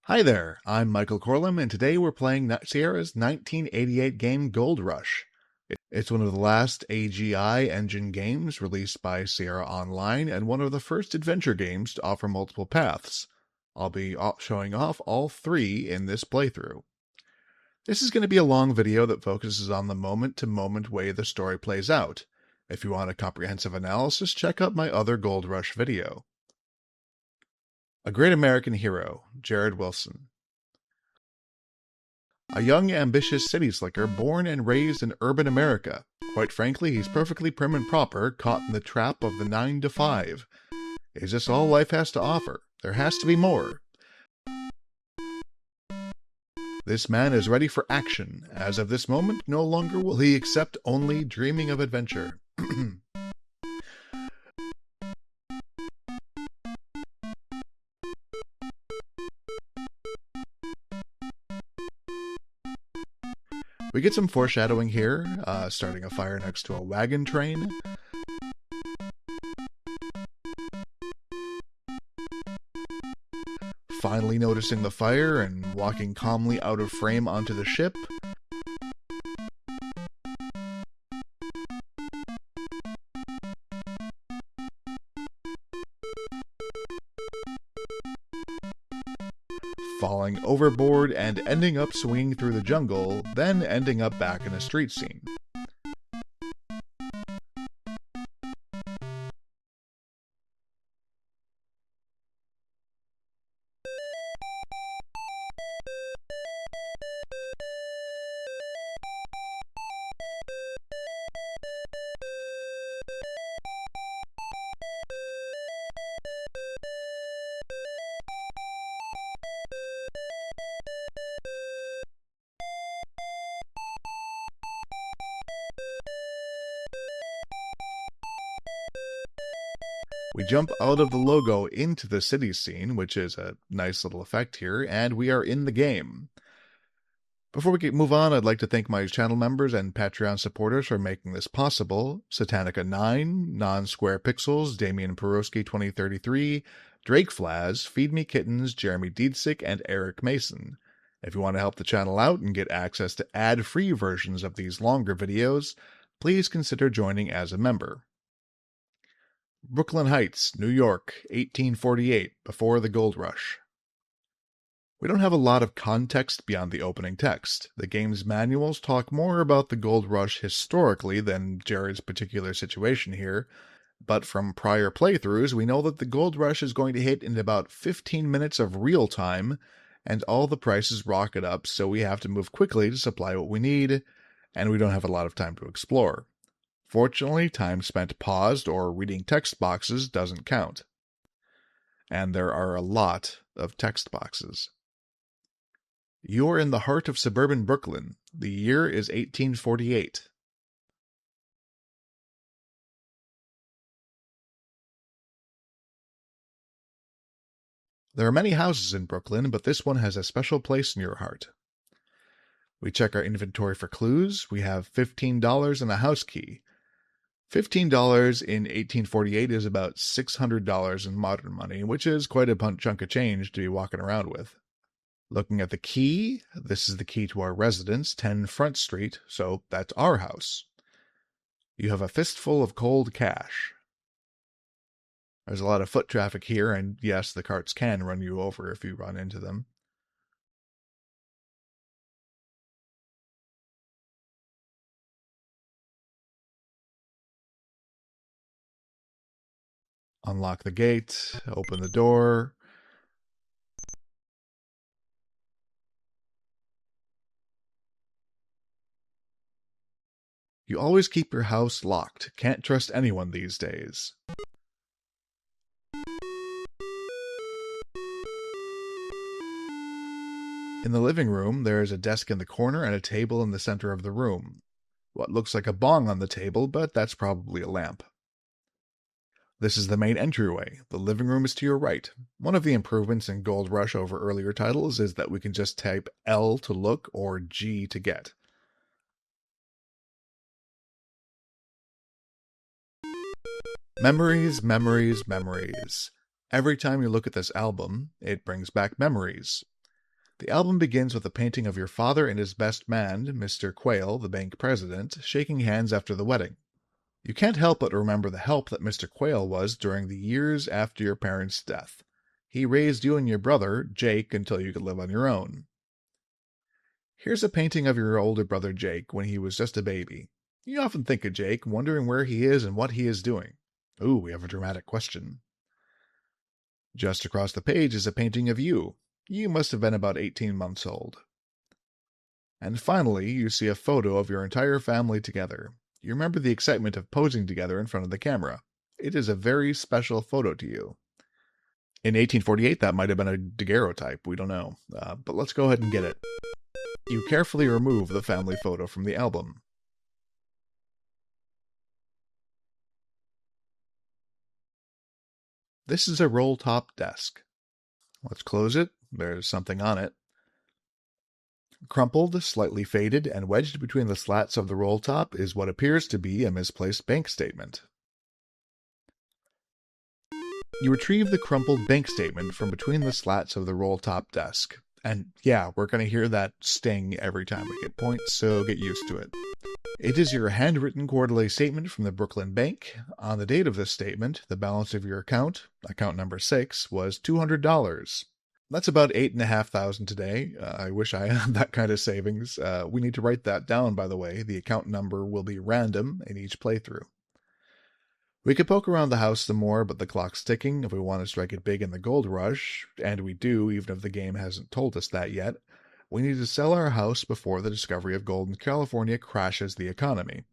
Hi there, I'm Michael Coorlim, and today we're playing Sierra's 1988 game Gold Rush. It's one of the last AGI engine games released by Sierra Online and one of the first adventure games to offer multiple paths. I'll be showing off all three in this playthrough. This is going to be a long video that focuses on the moment-to-moment way the story plays out. If you want a comprehensive analysis, check out my other Gold Rush video. A Great American Hero, Jared Wilson. A young, ambitious city slicker born and raised in urban America. Quite frankly, he's perfectly prim and proper, caught in the trap of the 9 to 5. Is this all life has to offer? There has to be more. This man is ready for action. As of this moment, no longer will he accept only dreaming of adventure. We get some foreshadowing here, starting a fire next to a wagon train. Finally noticing the fire and walking calmly out of frame onto the ship. Falling overboard and ending up swinging through the jungle, then ending up back in a street scene. We jump out of the logo into the city scene, which is a nice little effect here, and we are in the game. Before we move on, I'd like to thank my channel members and Patreon supporters for making this possible. Satanica9, Non-Square Pixels, Damian Peroski 2033, Drake Flaz, Feed Me Kittens, Jeremy Dietzig, and Eric Mason. If you want to help the channel out and get access to ad-free versions of these longer videos, please consider joining as a member. Brooklyn Heights, New York, 1848, before the Gold Rush. We don't have a lot of context beyond the opening text. The game's manuals talk more about the Gold Rush historically than Jared's particular situation here, but from prior playthroughs we know that the Gold Rush is going to hit in about 15 minutes of real time, and all the prices rocket up, so we have to move quickly to supply what we need, and we don't have a lot of time to explore. Fortunately, time spent paused or reading text boxes doesn't count. And there are a lot of text boxes. You're in the heart of suburban Brooklyn. The year is 1848. There are many houses in Brooklyn, but this one has a special place in your heart. We check our inventory for clues. We have $15 and a house key. $15 in 1848 is about $600 in modern money, which is quite a chunk of change to be walking around with. Looking at the key, this is the key to our residence, 10 Front Street, so that's our house. You have a fistful of cold cash. There's a lot of foot traffic here, and yes, the carts can run you over if you run into them. Unlock the gate, open the door. You always keep your house locked. Can't trust anyone these days. In the living room, there is a desk in the corner and a table in the center of the room. What looks like a bong on the table, but that's probably a lamp. This is the main entryway. The living room is to your right. One of the improvements in Gold Rush over earlier titles is that we can just type L to look or G to get. Memories, memories, memories. Every time you look at this album, it brings back memories. The album begins with a painting of your father and his best man, Mr. Quayle, the bank president, shaking hands after the wedding. You can't help but remember the help that Mr. Quayle was during the years after your parents' death. He raised you and your brother, Jake, until you could live on your own. Here's a painting of your older brother Jake when he was just a baby. You often think of Jake, wondering where he is and what he is doing. Ooh, we have a dramatic question. Just across the page is a painting of you. You must have been about 18 months old. And finally, you see a photo of your entire family together. You remember the excitement of posing together in front of the camera. It is a very special photo to you. In 1848, that might have been a daguerreotype. We don't know. But let's go ahead and get it. You carefully remove the family photo from the album. This is a roll-top desk. Let's close it. There's something on it. Crumpled, slightly faded, and wedged between the slats of the roll-top is what appears to be a misplaced bank statement. You retrieve the crumpled bank statement from between the slats of the roll-top desk. And yeah, we're going to hear that sting every time we get points, so get used to it. It is your handwritten quarterly statement from the Brooklyn Bank. On the date of this statement, the balance of your account number 6, was $200. That's about $8,500 today. I wish I had that kind of savings. We need to write that down, by the way. The account number will be random in each playthrough. We could poke around the house some more, but the clock's ticking if we want to strike it big in the gold rush, and we do, even if the game hasn't told us that yet. We need to sell our house before the discovery of gold in California crashes the economy.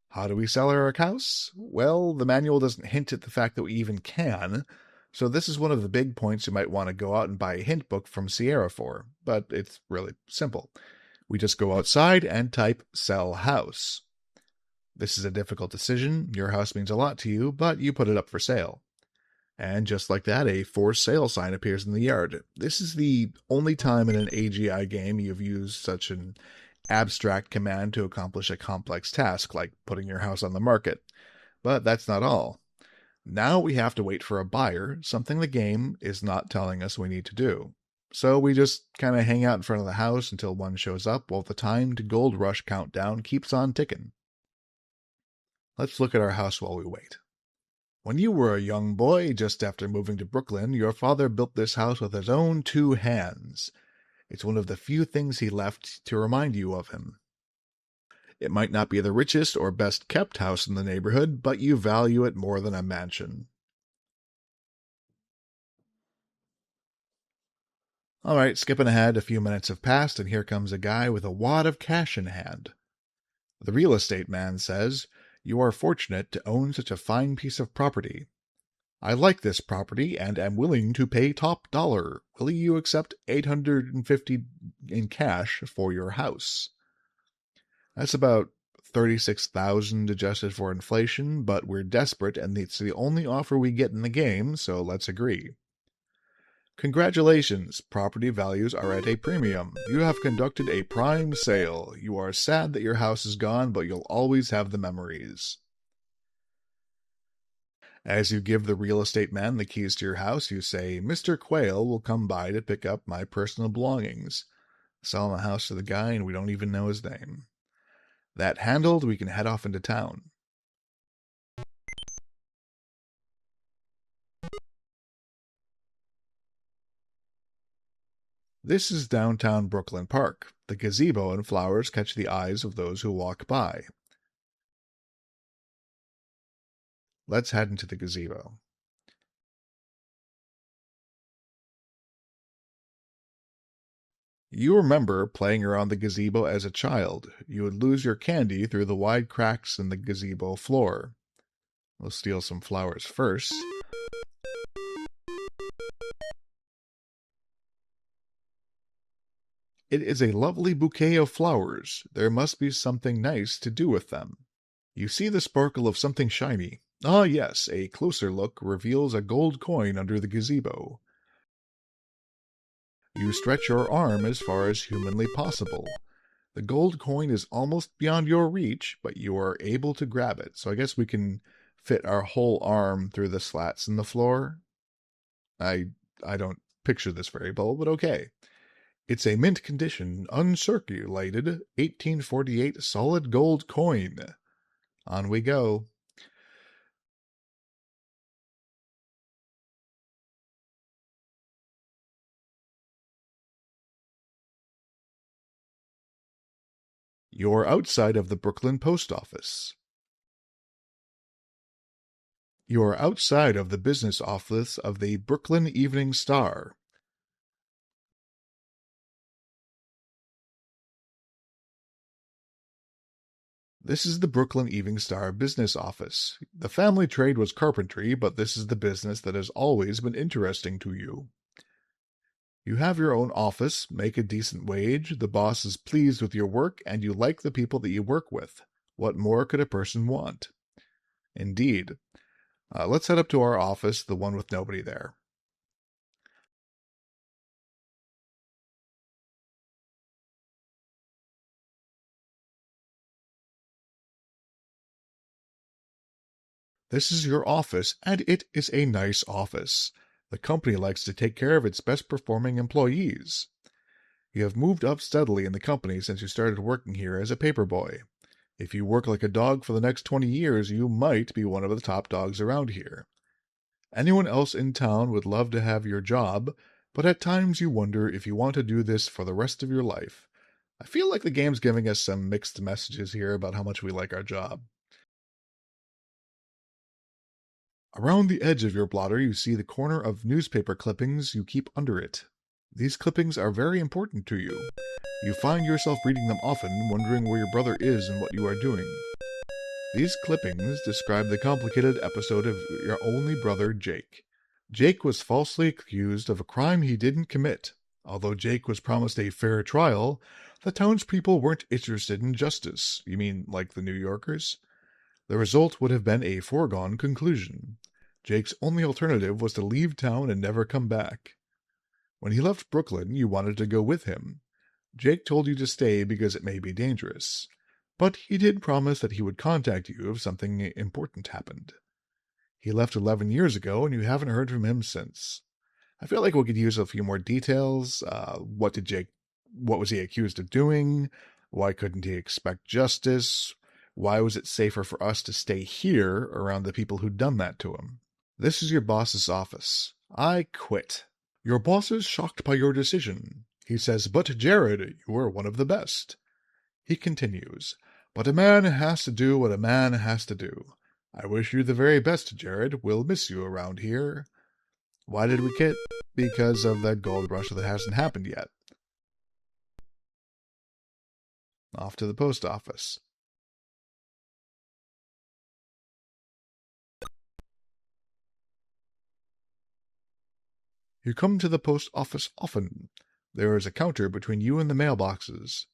How do we sell our house? Well, the manual doesn't hint at the fact that we even can, so this is one of the big points you might want to go out and buy a hint book from Sierra for, but it's really simple. We just go outside and type sell house. This is a difficult decision. Your house means a lot to you, but you put it up for sale. And just like that, a for sale sign appears in the yard. This is the only time in an AGI game you've used such an abstract command to accomplish a complex task, like putting your house on the market. But that's not all. Now we have to wait for a buyer, something the game is not telling us we need to do. So we just kind of hang out in front of the house until one shows up while the timed gold rush countdown keeps on ticking. Let's look at our house while we wait. When you were a young boy, just after moving to Brooklyn, your father built this house with his own 2 hands. It's one of the few things he left to remind you of him. It might not be the richest or best kept house in the neighborhood, but you value it more than a mansion. Alright, skipping ahead, a few minutes have passed, and here comes a guy with a wad of cash in hand. The real estate man says, "You are fortunate to own such a fine piece of property. I like this property and am willing to pay top dollar. Will you accept $850 in cash for your house?" That's about $36,000 adjusted for inflation, but we're desperate and it's the only offer we get in the game, so let's agree. Congratulations, property values are at a premium. You have conducted a prime sale. You are sad that your house is gone, but you'll always have the memories. As you give the real estate man the keys to your house, you say, "Mr. Quayle will come by to pick up my personal belongings." Selling the house to the guy and we don't even know his name. That handled, we can head off into town. This is downtown Brooklyn Park. The gazebo and flowers catch the eyes of those who walk by. Let's head into the gazebo. You remember playing around the gazebo as a child. You would lose your candy through the wide cracks in the gazebo floor. We'll steal some flowers first. It is a lovely bouquet of flowers. There must be something nice to do with them. You see the sparkle of something shiny. Ah, yes, a closer look reveals a gold coin under the gazebo. You stretch your arm as far as humanly possible. The gold coin is almost beyond your reach, but you are able to grab it. So I guess we can fit our whole arm through the slats in the floor. I don't picture this very well, but okay. It's a mint condition, uncirculated 1848 solid gold coin. On we go. You're outside of the Brooklyn post office. You're outside of the business office of the Brooklyn Evening Star. This is the Brooklyn Evening Star business office. The family trade was carpentry, but this is the business that has always been interesting to you. You have your own office, make a decent wage, the boss is pleased with your work, and you like the people that you work with. What more could a person want? Indeed. Let's head up to our office, the one with nobody there. This is your office, and it is a nice office. The company likes to take care of its best performing employees. You have moved up steadily in the company since you started working here as a paper boy. If you work like a dog for the next 20 years, you might be one of the top dogs around here. Anyone else in town would love to have your job, but at times you wonder if you want to do this for the rest of your life. I feel like the game's giving us some mixed messages here about how much we like our job. Around the edge of your blotter, you see the corner of newspaper clippings you keep under it. These clippings are very important to you. You find yourself reading them often, wondering where your brother is and what you are doing. These clippings describe the complicated episode of your only brother, Jake. Jake was falsely accused of a crime he didn't commit. Although Jake was promised a fair trial, the townspeople weren't interested in justice. You mean like the New Yorkers? The result would have been a foregone conclusion. Jake's only alternative was to leave town and never come back. When he left Brooklyn, you wanted to go with him. Jake told you to stay because it may be dangerous. But he did promise that he would contact you if something important happened. He left 11 years ago, and you haven't heard from him since. I feel like we could use a few more details. What was he accused of doing? Why couldn't he expect justice? Why was it safer for us to stay here around the people who'd done that to him? This is your boss's office. I quit. Your boss is shocked by your decision. He says, "But Jared, you are one of the best." He continues, "But a man has to do what a man has to do. I wish you the very best, Jared. We'll miss you around here." Why did we quit? Because of that gold rush that hasn't happened yet. Off to the post office. You come to the post office often. There is a counter between you and the mailboxes.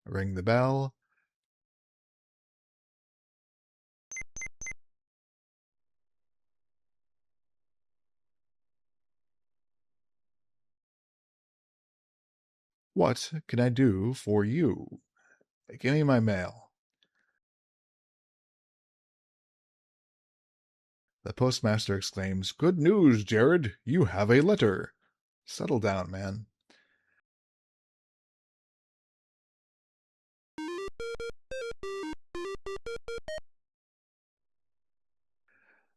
Ring the bell. What can I do for you? Give me my mail. The postmaster exclaims, "Good news, Jared. You have a letter." Settle down, man.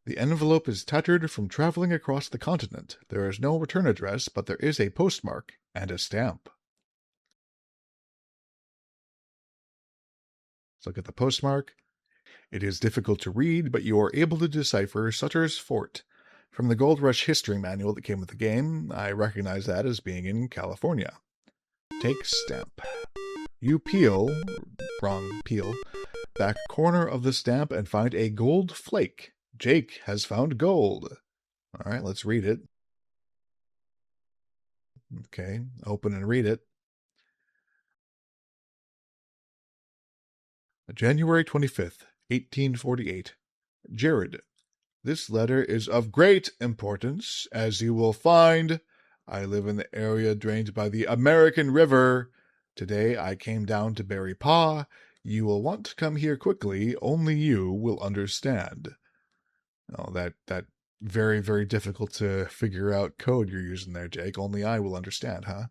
The envelope is tattered from traveling across the continent. There is no return address, but there is a postmark and a stamp. Let's look at the postmark. It is difficult to read, but you are able to decipher Sutter's Fort. From the Gold Rush history manual that came with the game, I recognize that as being in California. Take stamp. You peel, back corner of the stamp and find a gold flake. Jake has found gold. All right, let's read it. Okay, open and read it. January 25th, 1848. Jared, this letter is of great importance, as you will find. I live in the area drained by the American River. Today I came down to bury Pa. You will want to come here quickly. Only you will understand. Oh, that very, very difficult to figure out code you're using there, Jake. Only I will understand, huh?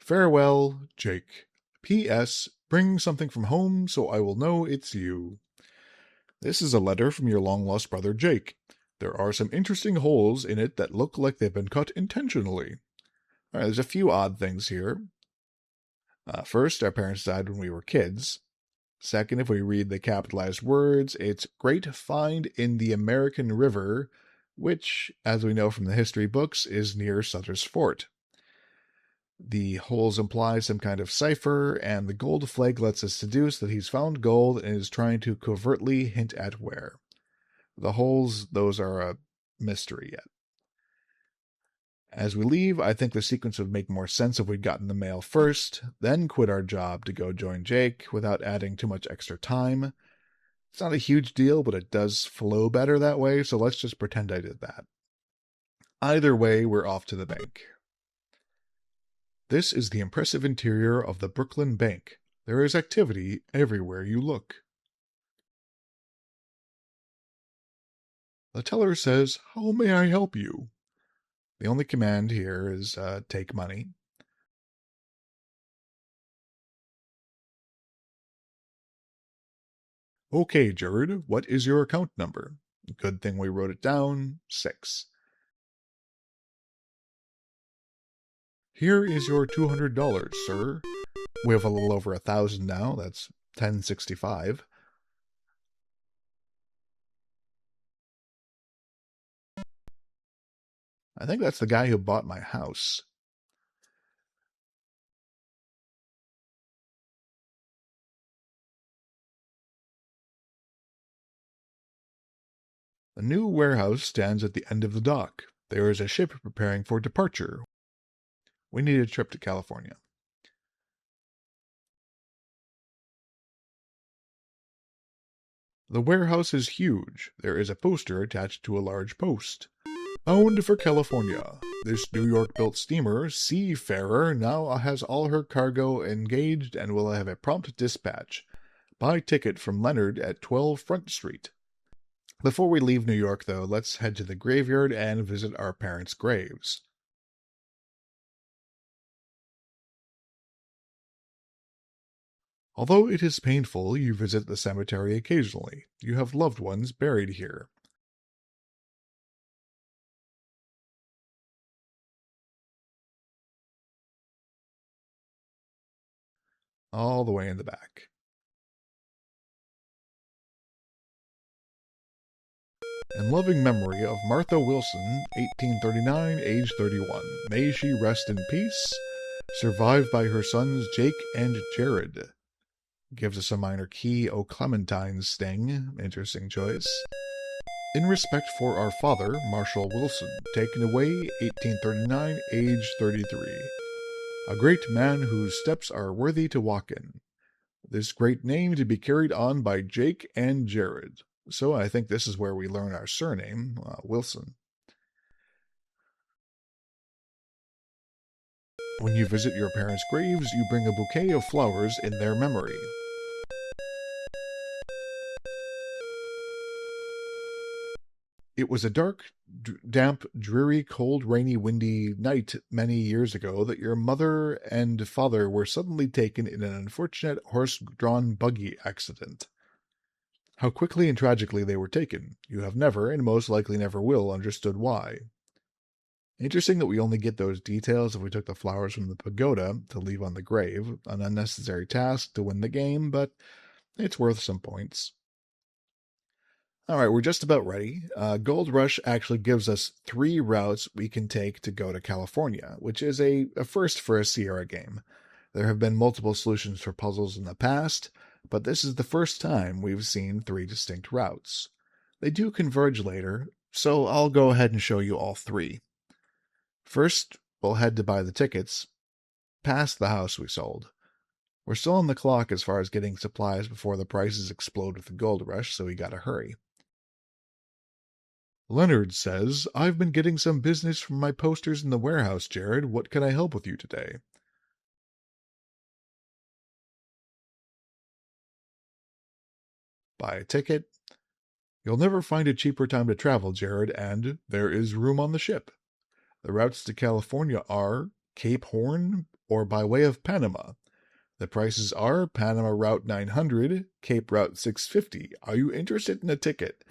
Farewell, Jake. P.S. Bring something from home so I will know it's you. This is a letter from your long-lost brother Jake. There are some interesting holes in it that look like they've been cut intentionally. All right, there's a few odd things here. First, our parents died when we were kids. Second, if we read the capitalized words, it's great find in the American River, which, as we know from the history books, is near Sutter's Fort. The holes imply some kind of cipher, and the gold flag lets us deduce that he's found gold and is trying to covertly hint at where. The holes, those are a mystery yet. As we leave, I think the sequence would make more sense if we'd gotten the mail first, then quit our job to go join Jake without adding too much extra time. It's not a huge deal, but it does flow better that way, so let's just pretend I did that. Either way, we're off to the bank. This is the impressive interior of the Brooklyn Bank. There is activity everywhere you look. The teller says, "How may I help you?" The only command here is take money. Okay, Jared, what is your account number? Good thing we wrote it down. 6. Here is your $200, sir. We have a little over 1,000 now. That's 1065. I think that's the guy who bought my house. The new warehouse stands at the end of the dock. There is a ship preparing for departure. We need a trip to California. The warehouse is huge. There is a poster attached to a large post. Bound for California. This New York-built steamer, Seafarer, now has all her cargo engaged and will have a prompt dispatch. Buy ticket from Leonard at 12 Front Street. Before we leave New York, though, let's head to the graveyard and visit our parents' graves. Although it is painful, you visit the cemetery occasionally. You have loved ones buried here. All the way in the back. In loving memory of Martha Wilson, 1839, age 31. May she rest in peace. Survived by her sons Jake and Jared. Gives us a minor key, O Clementine sting. Interesting choice. In respect for our father, Marshall Wilson, taken away, 1839, age 33. A great man whose steps are worthy to walk in. This great name to be carried on by Jake and Jared. So I think this is where we learn our surname, Wilson. When you visit your parents' graves, you bring a bouquet of flowers in their memory. It was a dark, damp, dreary, cold, rainy, windy night many years ago that your mother and father were suddenly taken in an unfortunate horse-drawn buggy accident. How quickly and tragically they were taken. You have never, and most likely never will, understood why. Interesting that we only get those details if we took the flowers from the pagoda to leave on the grave. An unnecessary task to win the game, but it's worth some points. Alright, we're just about ready. Gold Rush actually gives us 3 routes we can take to go to California, which is a first for a Sierra game. There have been multiple solutions for puzzles in the past, but this is the first time we've seen 3 distinct routes. They do converge later, so I'll go ahead and show you all 3. First, we'll head to buy the tickets, past the house we sold. We're still on the clock as far as getting supplies before the prices explode with the gold rush, so we gotta hurry. Leonard says, I've been getting some business from my posters in the warehouse, Jared. What can I help with you today? Buy a ticket. You'll never find a cheaper time to travel, Jared, and there is room on the ship. The routes to California are Cape Horn, or by way of Panama. The prices are Panama Route 900, Cape Route 650. Are you interested in a ticket?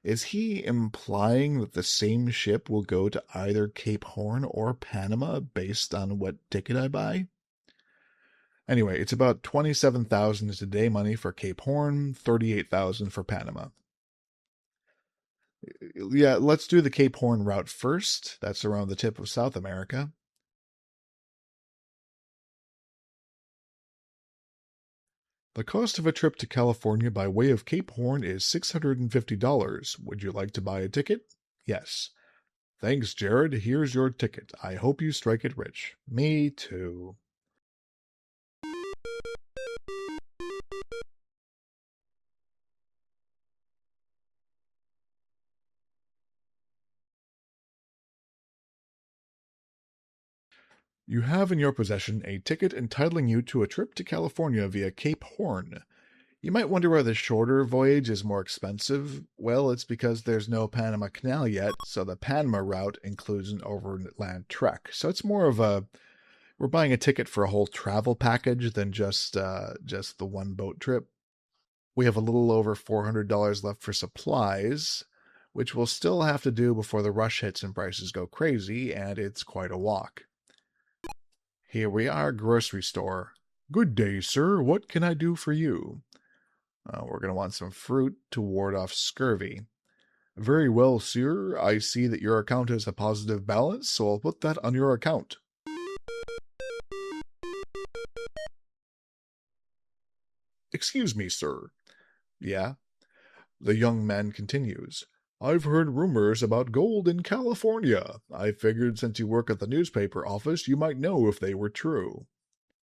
Is he implying that the same ship will go to either Cape Horn or Panama based on what ticket I buy? Anyway, it's about 27,000 today money for Cape Horn, 38,000 for Panama. Yeah, let's do the Cape Horn route first. That's around the tip of South America. The cost of a trip to California by way of Cape Horn is $650. Would you like to buy a ticket? Yes. Thanks, Jared. Here's your ticket. I hope you strike it rich. Me too. You have in your possession a ticket entitling you to a trip to California via Cape Horn. You might wonder why the shorter voyage is more expensive. Well, it's because there's no Panama Canal yet, so the Panama route includes an overland trek. So it's more of a we're buying a ticket for a whole travel package than just the one boat trip. We have a little over $400 left for supplies, which we'll still have to do before the rush hits and prices go crazy, and it's quite a walk. Here we are, grocery store. Good day, sir. What can I do for you? We're going to want some fruit to ward off scurvy. Very well, sir. I see that your account has a positive balance, so I'll put that on your account. Excuse me, sir. Yeah? The young man continues. I've heard rumors about gold in California. I figured since you work at the newspaper office, you might know if they were true.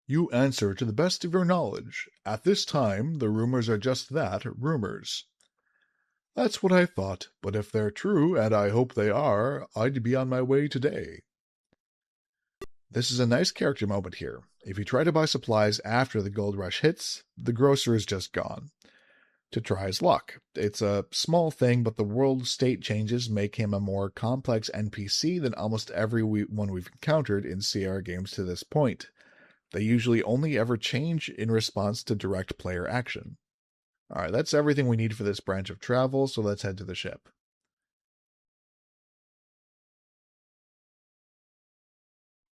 You answer to the best of your knowledge. At this time, the rumors are just that, rumors. That's what I thought, but if they're true, and I hope they are, I'd be on my way today. This is a nice character moment here. If you try to buy supplies after the gold rush hits, the grocer is just gone. To try his luck. It's a small thing, but the world state changes make him a more complex NPC than almost every one we've encountered in Sierra games to this point. They usually only ever change in response to direct player action. Alright, that's everything we need for this branch of travel, so let's head to the ship.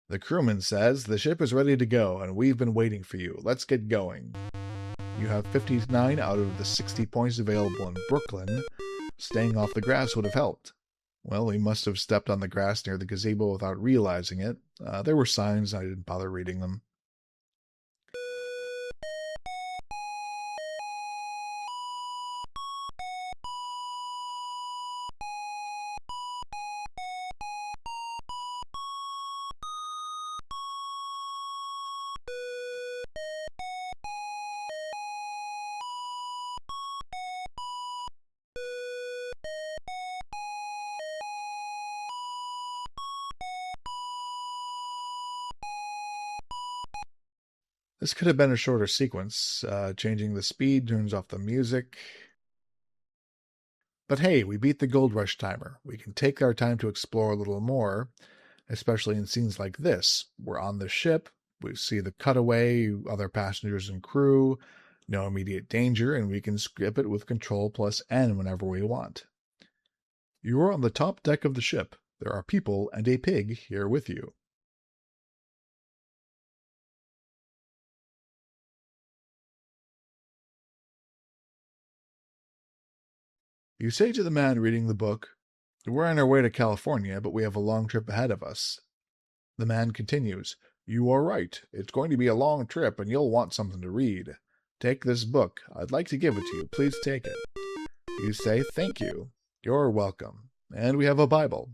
The crewman says, the ship is ready to go, and we've been waiting for you. Let's get going. You have 59 out of the 60 points available in Brooklyn. Staying off the grass would have helped. Well, we must have stepped on the grass near the gazebo without realizing it. There were signs, I didn't bother reading them. This could have been a shorter sequence. Changing the speed turns off the music. But hey, we beat the gold rush timer. We can take our time to explore a little more, especially in scenes like this. We're on the ship, we see the cutaway, other passengers and crew, no immediate danger, and we can skip it with Control plus N whenever we want. You are on the top deck of the ship. There are people and a pig here with you. You say to the man reading the book, we're on our way to California, but we have a long trip ahead of us. The man continues, you are right. It's going to be a long trip, and you'll want something to read. Take this book. I'd like to give it to you. Please take it. You say, thank you. You're welcome. And we have a Bible.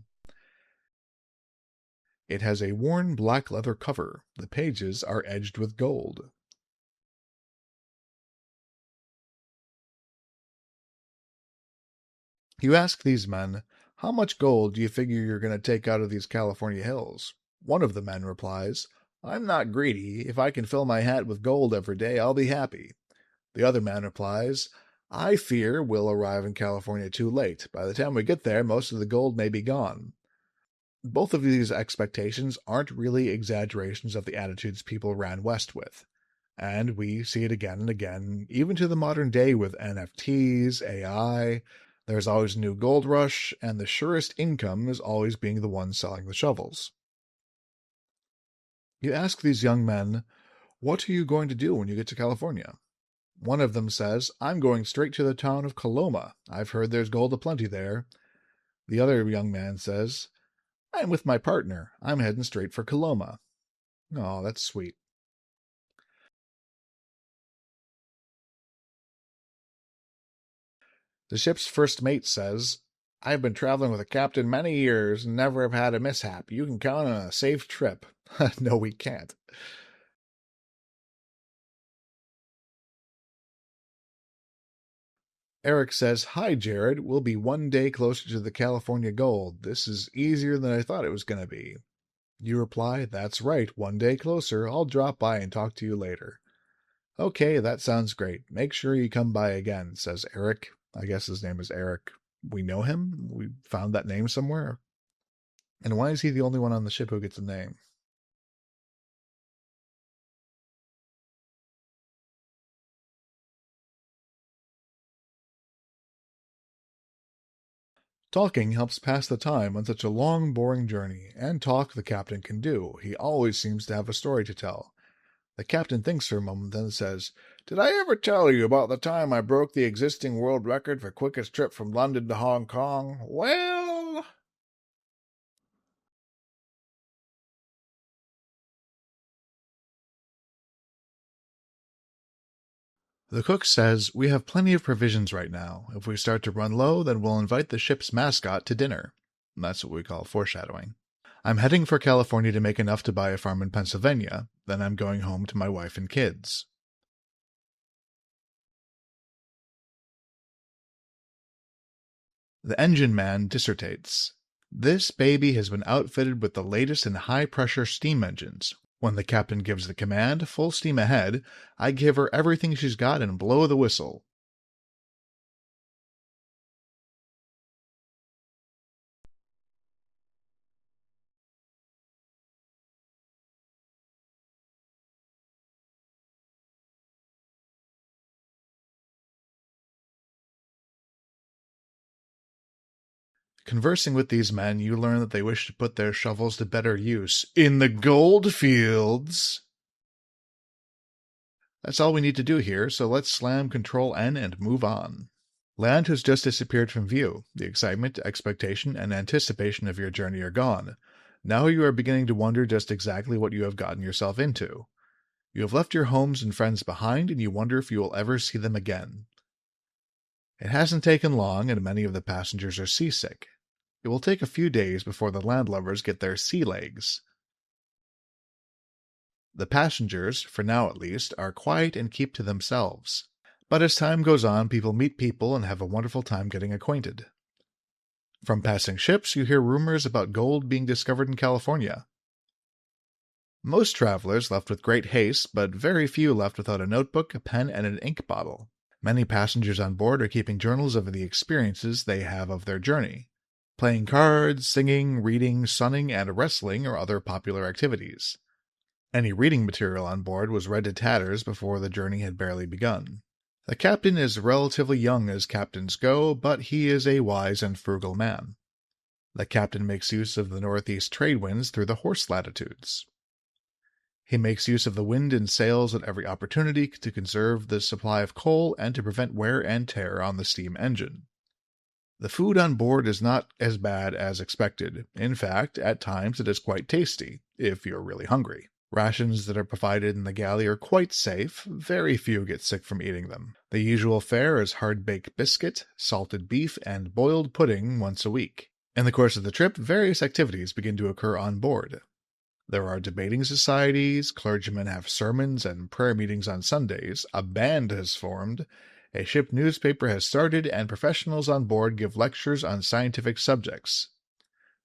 It has a worn black leather cover. The pages are edged with gold. You ask these men, how much gold do you figure you're going to take out of these California hills? One of the men replies, I'm not greedy. If I can fill my hat with gold every day, I'll be happy. The other man replies, I fear we'll arrive in California too late. By the time we get there, most of the gold may be gone. Both of these expectations aren't really exaggerations of the attitudes people ran west with. And we see it again and again, even to the modern day with NFTs, AI. There's always a new gold rush, and the surest income is always being the one selling the shovels. You ask these young men, "What are you going to do when you get to California?" One of them says, "I'm going straight to the town of Coloma. I've heard there's gold aplenty there." The other young man says, "I'm with my partner. I'm heading straight for Coloma." Oh, that's sweet. The ship's first mate says, "I've been traveling with a captain many years and never have had a mishap. You can count on a safe trip." No, we can't. Eric says, "Hi, Jared. We'll be one day closer to the California gold. This is easier than I thought it was going to be." You reply, "That's right. One day closer. I'll drop by and talk to you later." "Okay, that sounds great. Make sure you come by again," says Eric. I guess his name is Eric. We know him? We found that name somewhere? And why is he the only one on the ship who gets a name? Talking helps pass the time on such a long, boring journey, and talk the captain can do. He always seems to have a story to tell. The captain thinks for a moment, then says, "Did I ever tell you about the time I broke the existing world record for quickest trip from London to Hong Kong? Well..." The cook says, "We have plenty of provisions right now. If we start to run low, then we'll invite the ship's mascot to dinner." That's what we call foreshadowing. "I'm heading for California to make enough to buy a farm in Pennsylvania. Then I'm going home to my wife and kids." The engine man dissertates, "This baby has been outfitted with the latest in high-pressure steam engines. When the captain gives the command, full steam ahead, I give her everything she's got and blow the whistle." Conversing with these men, you learn that they wish to put their shovels to better use in the gold fields. That's all we need to do here, so let's slam Control N and move on. Land has just disappeared from view. The excitement, expectation, and anticipation of your journey are gone. Now you are beginning to wonder just exactly what you have gotten yourself into. You have left your homes and friends behind, and you wonder if you will ever see them again. It hasn't taken long, and many of the passengers are seasick. It will take a few days before the landlubbers get their sea legs. The passengers, for now at least, are quiet and keep to themselves. But as time goes on, people meet people and have a wonderful time getting acquainted. From passing ships, you hear rumors about gold being discovered in California. Most travelers left with great haste, but very few left without a notebook, a pen, and an ink bottle. Many passengers on board are keeping journals of the experiences they have of their journey. Playing cards, singing, reading, sunning, and wrestling are other popular activities. Any reading material on board was read to tatters before the journey had barely begun. The captain is relatively young as captains go, but he is a wise and frugal man. The captain makes use of the northeast trade winds through the horse latitudes. He makes use of the wind and sails at every opportunity to conserve the supply of coal and to prevent wear and tear on the steam engine. The food on board is not as bad as expected. In fact, at times it is quite tasty, if you're really hungry. Rations that are provided in the galley are quite safe. Very few get sick from eating them. The usual fare is hard-baked biscuit, salted beef, and boiled pudding once a week. In the course of the trip, various activities begin to occur on board. There are debating societies, clergymen have sermons and prayer meetings on Sundays, a band has formed, a ship newspaper has started, and professionals on board give lectures on scientific subjects.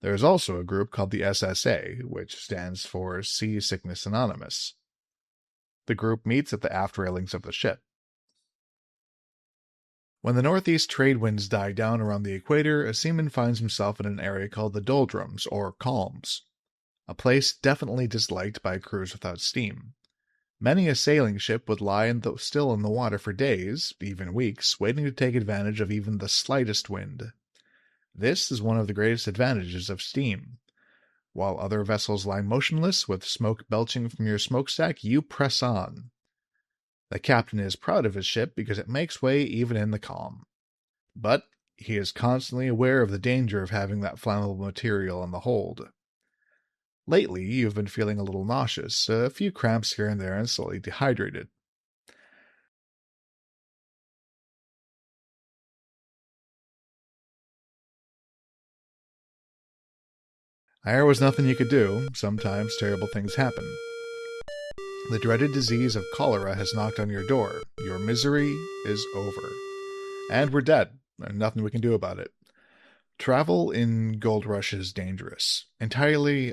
There is also a group called the SSA, which stands for Seasickness Anonymous. The group meets at the aft railings of the ship. When the northeast trade winds die down around the equator, a seaman finds himself in an area called the doldrums, or calms, a place definitely disliked by crews without steam. Many a sailing ship would lie still in the water for days, even weeks, waiting to take advantage of even the slightest wind. This is one of the greatest advantages of steam. While other vessels lie motionless with smoke belching from your smokestack, you press on. The captain is proud of his ship because it makes way even in the calm. But he is constantly aware of the danger of having that flammable material in the hold. Lately, you've been feeling a little nauseous, a few cramps here and there, and slightly dehydrated. There was nothing you could do. Sometimes terrible things happen. The dreaded disease of cholera has knocked on your door. Your misery is over. And we're dead, and nothing we can do about it. Travel in Gold Rush is dangerous. Entirely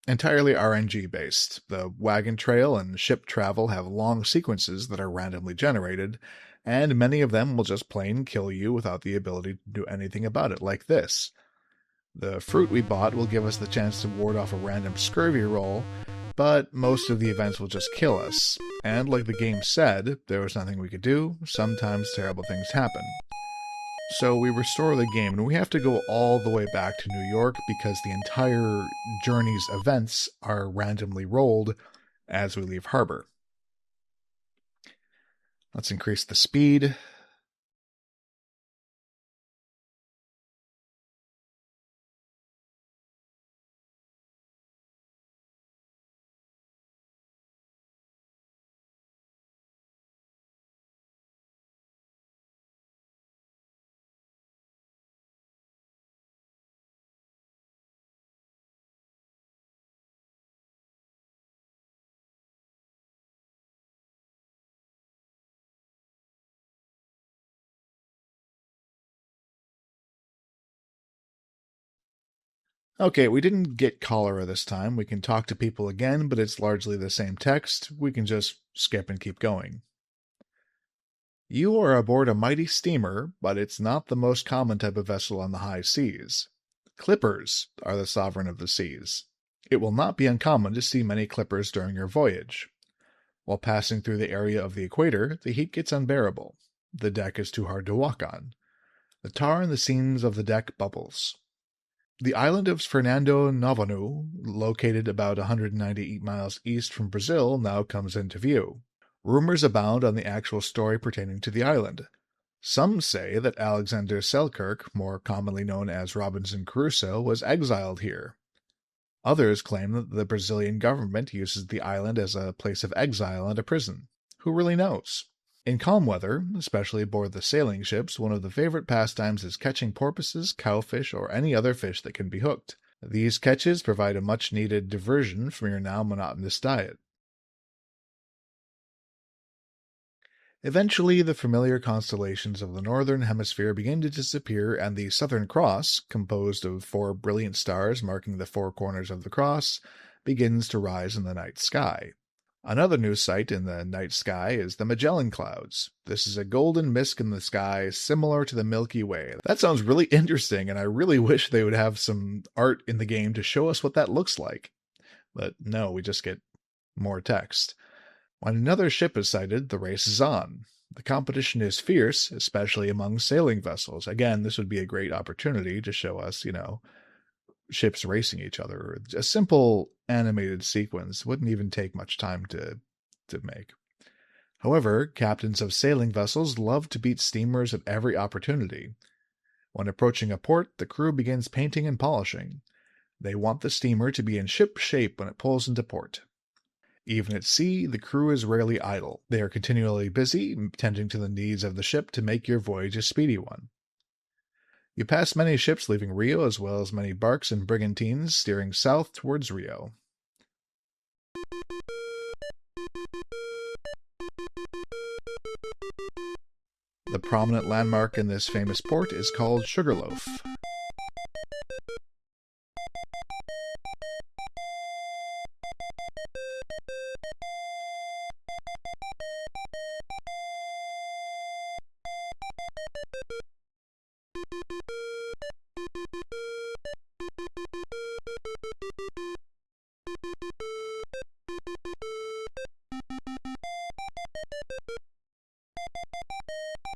RNG based. The wagon trail and ship travel have long sequences that are randomly generated, and many of them will just plain kill you without the ability to do anything about it, like this. The fruit we bought will give us the chance to ward off a random scurvy roll, but most of the events will just kill us. And like the game said, there was nothing we could do. Sometimes terrible things happen. So we restore the game, and we have to go all the way back to New York because the entire journey's events are randomly rolled as we leave harbor. Let's increase the speed. Okay, we didn't get cholera this time. We can talk to people again, but it's largely the same text. We can just skip and keep going. You are aboard a mighty steamer, but it's not the most common type of vessel on the high seas. Clippers are the sovereign of the seas. It will not be uncommon to see many clippers during your voyage. While passing through the area of the equator, the heat gets unbearable. The deck is too hard to walk on. The tar in the seams of the deck bubbles. The island of Fernando Novanu, located about 198 miles east from Brazil, now comes into view. Rumors abound on the actual story pertaining to the island. Some say that Alexander Selkirk, more commonly known as Robinson Crusoe, was exiled here. Others claim that the Brazilian government uses the island as a place of exile and a prison. Who really knows? In calm weather, especially aboard the sailing ships, one of the favorite pastimes is catching porpoises, cowfish, or any other fish that can be hooked. These catches provide a much-needed diversion from your now monotonous diet. Eventually, the familiar constellations of the northern hemisphere begin to disappear, and the Southern Cross, composed of 4 brilliant stars marking the 4 corners of the cross, begins to rise in the night sky. Another new sight in the night sky is the Magellan Clouds. This is a golden mist in the sky similar to the Milky Way. That sounds really interesting, and I really wish they would have some art in the game to show us what that looks like. But no, we just get more text. When another ship is sighted, the race is on. The competition is fierce, especially among sailing vessels. Again, this would be a great opportunity to show us, ships racing each other. A simple animated sequence wouldn't even take much time to make. However, captains of sailing vessels love to beat steamers at every opportunity. When approaching a port, the crew begins painting and polishing. They want the steamer to be in ship shape when it pulls into port. Even at sea, the crew is rarely idle. They are continually busy, tending to the needs of the ship to make your voyage a speedy one. You pass many ships leaving Rio, as well as many barks and brigantines steering south towards Rio. The prominent landmark in this famous port is called Sugarloaf.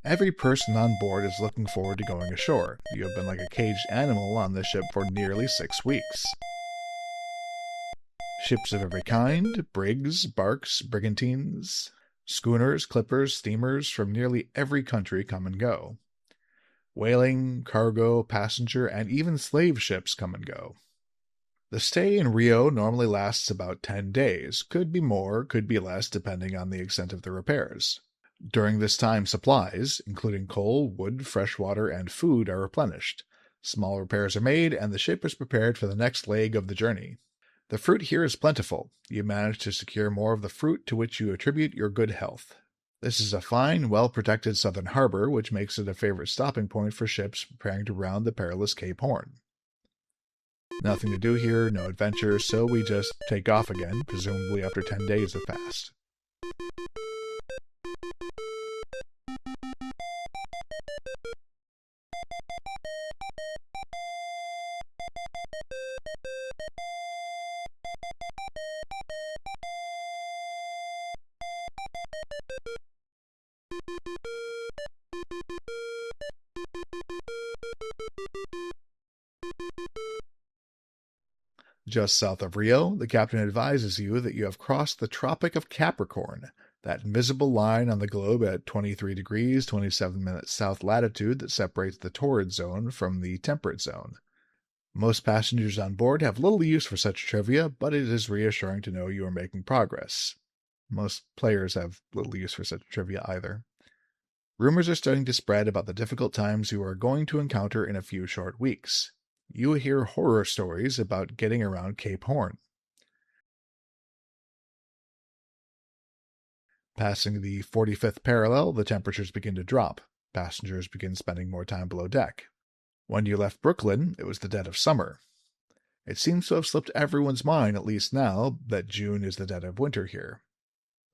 Every person on board is looking forward to going ashore. You have been like a caged animal on this ship for nearly 6 weeks. Ships of every kind, brigs, barks, brigantines, schooners, clippers, steamers from nearly every country come and go. Whaling, cargo, passenger, and even slave ships come and go. The stay in Rio normally lasts about 10 days, could be more, could be less, depending on the extent of the repairs. During this time, supplies, including coal, wood, fresh water, and food, are replenished. Small repairs are made, and the ship is prepared for the next leg of the journey. The fruit here is plentiful. You manage to secure more of the fruit to which you attribute your good health. This is a fine, well-protected southern harbor, which makes it a favorite stopping point for ships preparing to round the perilous Cape Horn. Nothing to do here, no adventure, so we just take off again, presumably after 10 days have passed. Just south of Rio, the captain advises you that you have crossed the Tropic of Capricorn, that invisible line on the globe at 23 degrees 27 minutes south latitude that separates the torrid zone from the temperate zone. Most passengers on board have little use for such trivia, but it is reassuring to know you are making progress. Most players have little use for such trivia either. Rumors are starting to spread about the difficult times you are going to encounter in a few short weeks. You hear horror stories about getting around Cape Horn. Passing the 45th parallel, the temperatures begin to drop. Passengers begin spending more time below deck. When you left Brooklyn, it was the dead of summer. It seems to have slipped everyone's mind, at least now, that June is the dead of winter here.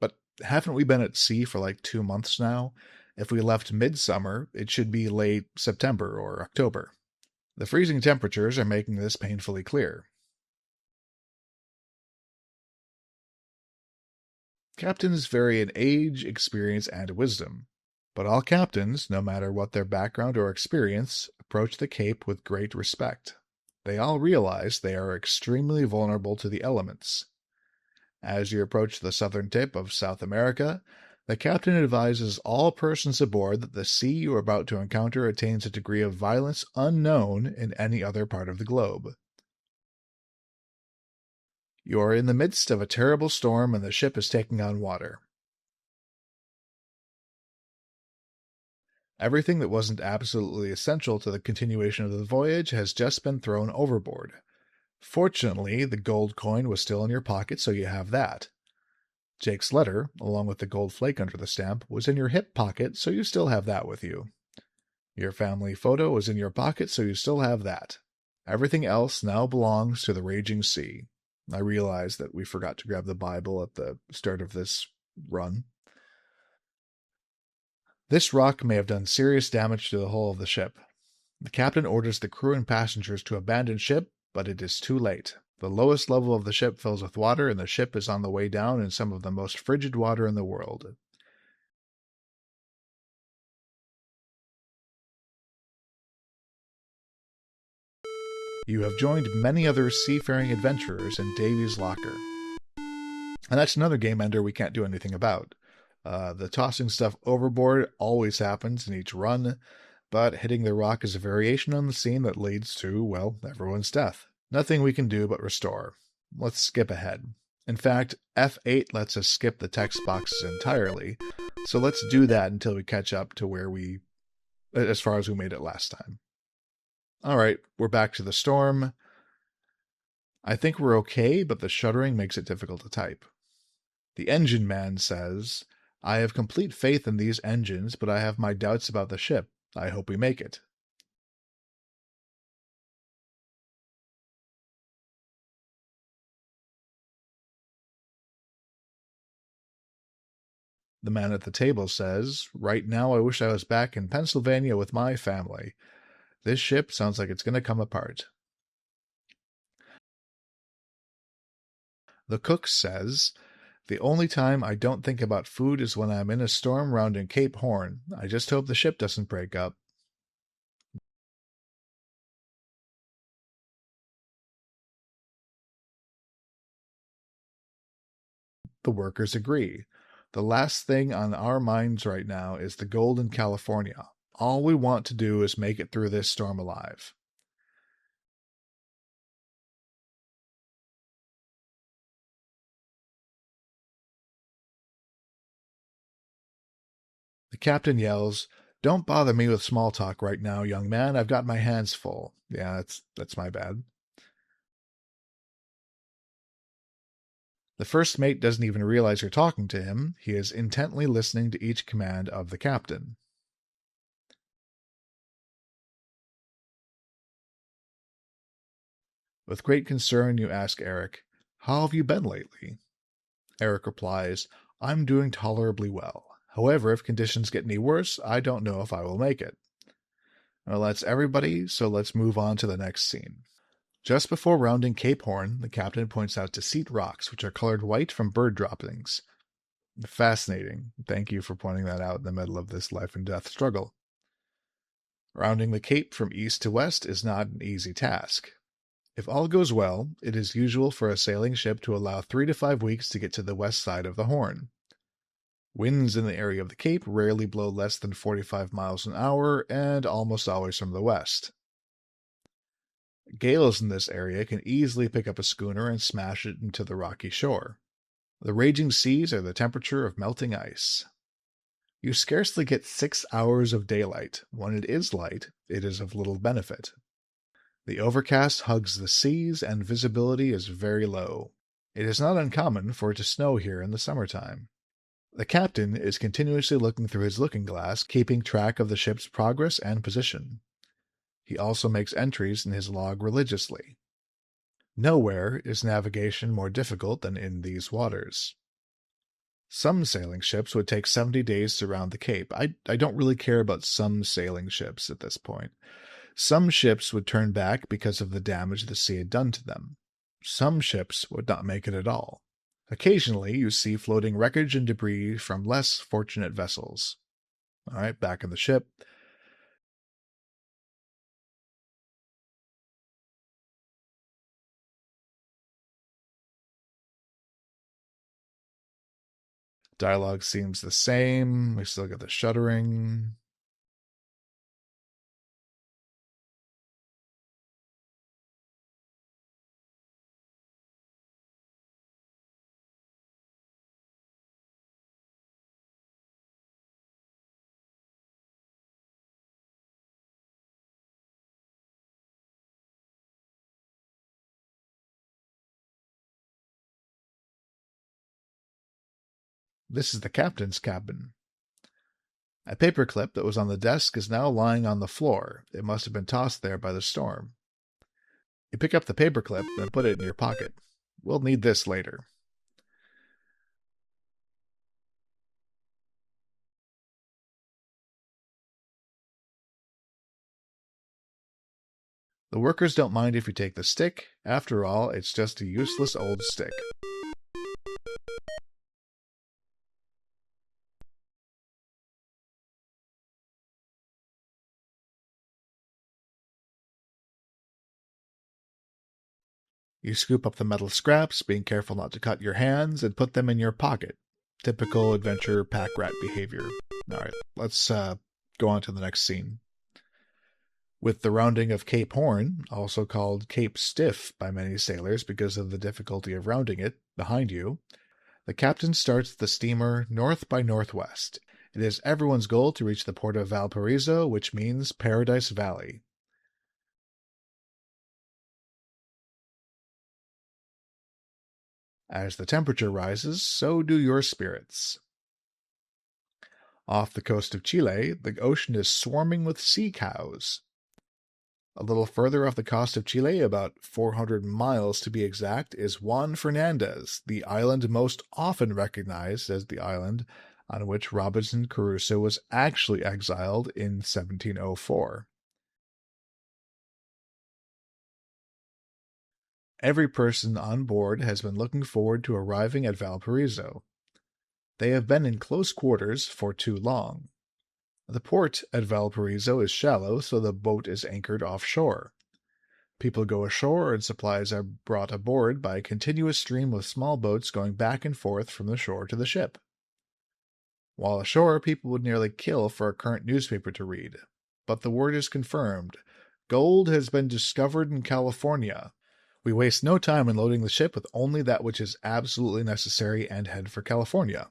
But haven't we been at sea for like 2 months now? If we left midsummer, it should be late September or October. The freezing temperatures are making this painfully clear. Captains vary in age, experience, and wisdom. But all captains, no matter what their background or experience, approach the Cape with great respect. They all realize they are extremely vulnerable to the elements. As you approach the southern tip of South America, the captain advises all persons aboard that the sea you are about to encounter attains a degree of violence unknown in any other part of the globe. You are in the midst of a terrible storm and the ship is taking on water. Everything that wasn't absolutely essential to the continuation of the voyage has just been thrown overboard. Fortunately, the gold coin was still in your pocket, so you have that. Jake's letter, along with the gold flake under the stamp, was in your hip pocket, so you still have that with you. Your family photo was in your pocket, so you still have that. Everything else now belongs to the raging sea. I realize that we forgot to grab the Bible at the start of this run. This rock may have done serious damage to the hull of the ship. The captain orders the crew and passengers to abandon ship, but it is too late. The lowest level of the ship fills with water, and the ship is on the way down in some of the most frigid water in the world. You have joined many other seafaring adventurers in Davy's Locker. And that's another game ender we can't do anything about. The tossing stuff overboard always happens in each run, but hitting the rock is a variation on the scene that leads to, well, everyone's death. Nothing we can do but restore. Let's skip ahead. In fact, F8 lets us skip the text boxes entirely, so let's do that until we catch up to as far as we made it last time. Alright, we're back to the storm. I think we're okay, but the shuddering makes it difficult to type. The engine man says, I have complete faith in these engines, but I have my doubts about the ship. I hope we make it. The man at the table says, right now I wish I was back in Pennsylvania with my family. This ship sounds like it's going to come apart. The cook says, The only time I don't think about food is when I'm in a storm rounding Cape Horn. I just hope the ship doesn't break up. The workers agree. The last thing on our minds right now is the gold in California. All we want to do is make it through this storm alive. The captain yells, "Don't bother me with small talk right now, young man. I've got my hands full." Yeah, that's my bad. The first mate doesn't even realize you're talking to him. He is intently listening to each command of the captain. With great concern, you ask Eric, "How have you been lately?" Eric replies, "I'm doing tolerably well. However, if conditions get any worse, I don't know if I will make it." Well, that's everybody, so let's move on to the next scene. Just before rounding Cape Horn, the captain points out deceit rocks, which are colored white from bird droppings. Fascinating. Thank you for pointing that out in the middle of this life and death struggle. Rounding the Cape from east to west is not an easy task. If all goes well, it is usual for a sailing ship to allow 3 to 5 weeks to get to the west side of the Horn. Winds in the area of the Cape rarely blow less than 45 miles an hour and almost always from the west. Gales in this area can easily pick up a schooner and smash it into the rocky shore. The raging seas are the temperature of melting ice. You scarcely get 6 hours of daylight. When it is light, it is of little benefit. The overcast hugs the seas and visibility is very low. It is not uncommon for it to snow here in the summertime. The captain is continuously looking through his looking glass, keeping track of the ship's progress and position. He also makes entries in his log religiously. Nowhere is navigation more difficult than in these waters. Some sailing ships would take 70 days to round the Cape. I don't really care about some sailing ships at this point. Some ships would turn back because of the damage the sea had done to them. Some ships would not make it at all. Occasionally, you see floating wreckage and debris from less fortunate vessels. All right, back in the ship. Dialogue seems the same. We still get the shuddering. This is the captain's cabin. A paperclip that was on the desk is now lying on the floor. It must have been tossed there by the storm. You pick up the paperclip and put it in your pocket. We'll need this later. The workers don't mind if you take the stick. After all, it's just a useless old stick. You scoop up the metal scraps, being careful not to cut your hands, and put them in your pocket. Typical adventure pack rat behavior. Alright, let's go on to the next scene. With the rounding of Cape Horn, also called Cape Stiff by many sailors because of the difficulty of rounding it, behind you, the captain starts the steamer north by northwest. It is everyone's goal to reach the port of Valparaiso, which means Paradise Valley. As the temperature rises, so do your spirits. Off the coast of Chile, the ocean is swarming with sea cows. A little further off the coast of Chile, about 400 miles to be exact, is Juan Fernandez, the island most often recognized as the island on which Robinson Crusoe was actually exiled in 1704. Every person on board has been looking forward to arriving at Valparaiso. They have been in close quarters for too long. The port at Valparaiso is shallow, so the boat is anchored offshore. People go ashore and supplies are brought aboard by a continuous stream of small boats going back and forth from the shore to the ship. While ashore, people would nearly kill for a current newspaper to read. But the word is confirmed. Gold has been discovered in California. We waste no time in loading the ship with only that which is absolutely necessary and head for California.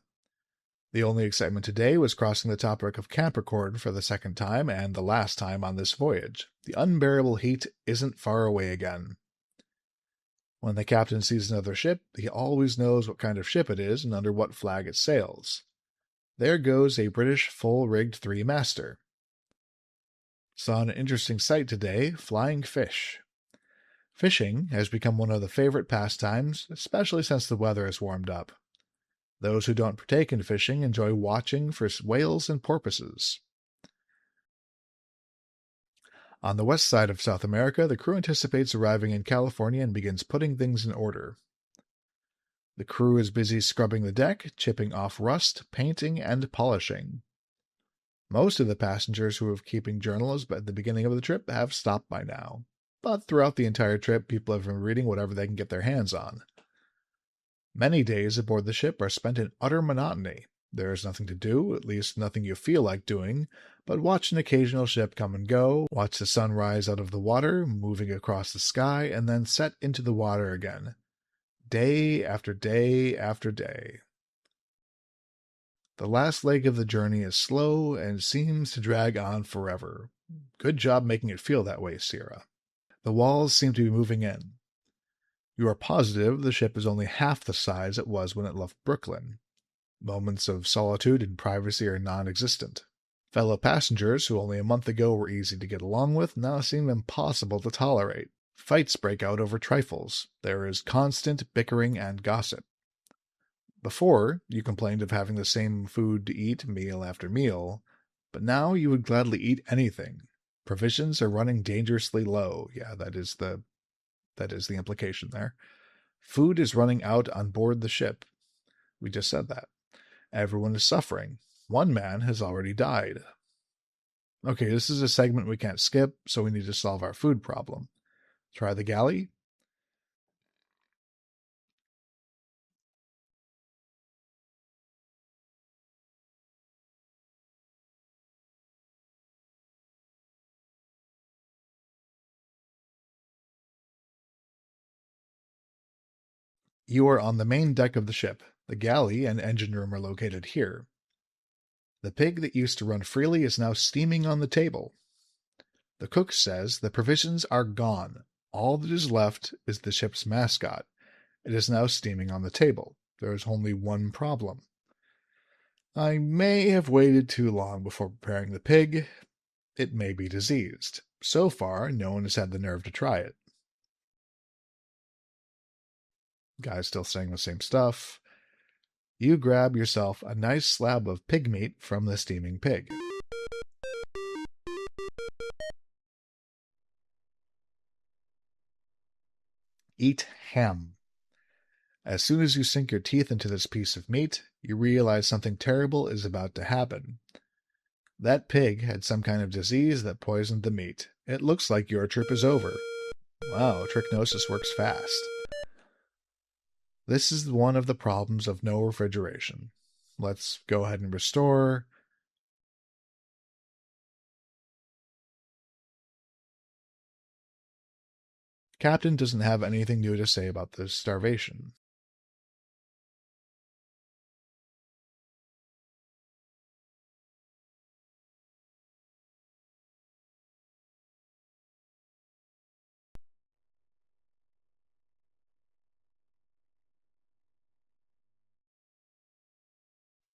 The only excitement today was crossing the tropic of Capricorn for the second time and the last time on this voyage. The unbearable heat isn't far away again. When the captain sees another ship, he always knows what kind of ship it is and under what flag it sails. There goes a British full-rigged three-master. Saw an interesting sight today, flying fish. Fishing has become one of the favorite pastimes, especially since the weather has warmed up. Those who don't partake in fishing enjoy watching for whales and porpoises. On the west side of South America, the crew anticipates arriving in California and begins putting things in order. The crew is busy scrubbing the deck, chipping off rust, painting, and polishing. Most of the passengers who were keeping journals at the beginning of the trip have stopped by now, but throughout the entire trip, people have been reading whatever they can get their hands on. Many days aboard the ship are spent in utter monotony. There is nothing to do, at least nothing you feel like doing, but watch an occasional ship come and go, watch the sun rise out of the water, moving across the sky, and then set into the water again. Day after day after day. The last leg of the journey is slow and seems to drag on forever. Good job making it feel that way, Sierra. The walls seem to be moving in. You are positive the ship is only half the size it was when it left Brooklyn. Moments of solitude and privacy are non-existent. Fellow passengers who only a month ago were easy to get along with now seem impossible to tolerate. Fights break out over trifles. There is constant bickering and gossip. Before, you complained of having the same food to eat meal after meal, but now you would gladly eat anything. Provisions are running dangerously low. Yeah, that is the implication there. Food is running out on board the ship. We just said that. Everyone is suffering. One man has already died. Okay, this is a segment we can't skip, so we need to solve our food problem. Try the galley. You are on the main deck of the ship. The galley and engine room are located here. The pig that used to run freely is now steaming on the table. The cook says the provisions are gone. All that is left is the ship's mascot. It is now steaming on the table. There is only one problem. I may have waited too long before preparing the pig. It may be diseased. So far, no one has had the nerve to try it. Guy's still saying the same stuff. You grab yourself a nice slab of pig meat from the steaming pig. Eat ham. As soon as you sink your teeth into this piece of meat, you realize something terrible is about to happen. That pig had some kind of disease that poisoned the meat. It looks like your trip is over. Wow, trichnosis works fast. This is one of the problems of no refrigeration. Let's go ahead and restore. Captain doesn't have anything new to say about the starvation.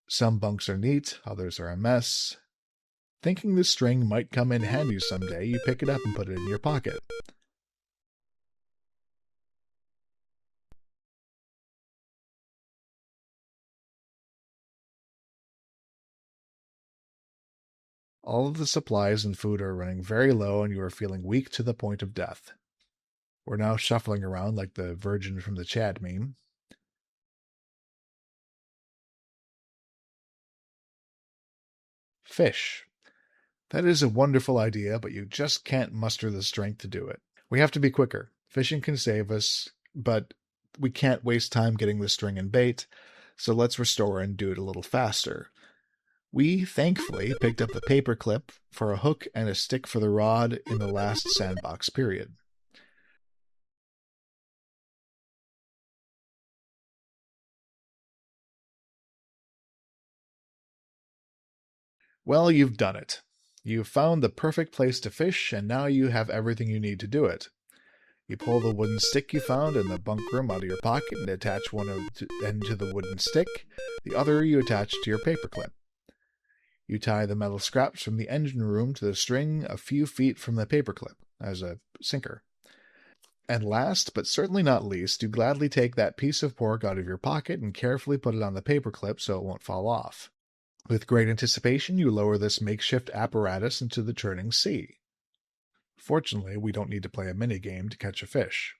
Some bunks are neat, others are a mess. Thinking the string might come in handy someday, you pick it up and put it in your pocket. All of the supplies and food are running very low and you are feeling weak to the point of death. We're now shuffling around like the virgin from the Chad meme. Fish. That is a wonderful idea, but you just can't muster the strength to do it. We have to be quicker. Fishing can save us, but we can't waste time getting the string and bait, so let's restore and do it a little faster. We, thankfully, picked up the paper clip for a hook and a stick for the rod in the last sandbox period. Well, you've done it. You've found the perfect place to fish, and now you have everything you need to do it. You pull the wooden stick you found in the bunk room out of your pocket and attach one end to the wooden stick. The other you attach to your paperclip. You tie the metal scraps from the engine room to the string a few feet from the paperclip as a sinker. And last, but certainly not least, you gladly take that piece of pork out of your pocket and carefully put it on the paperclip so it won't fall off. With great anticipation, you lower this makeshift apparatus into the churning sea. Fortunately, we don't need to play a minigame to catch a fish.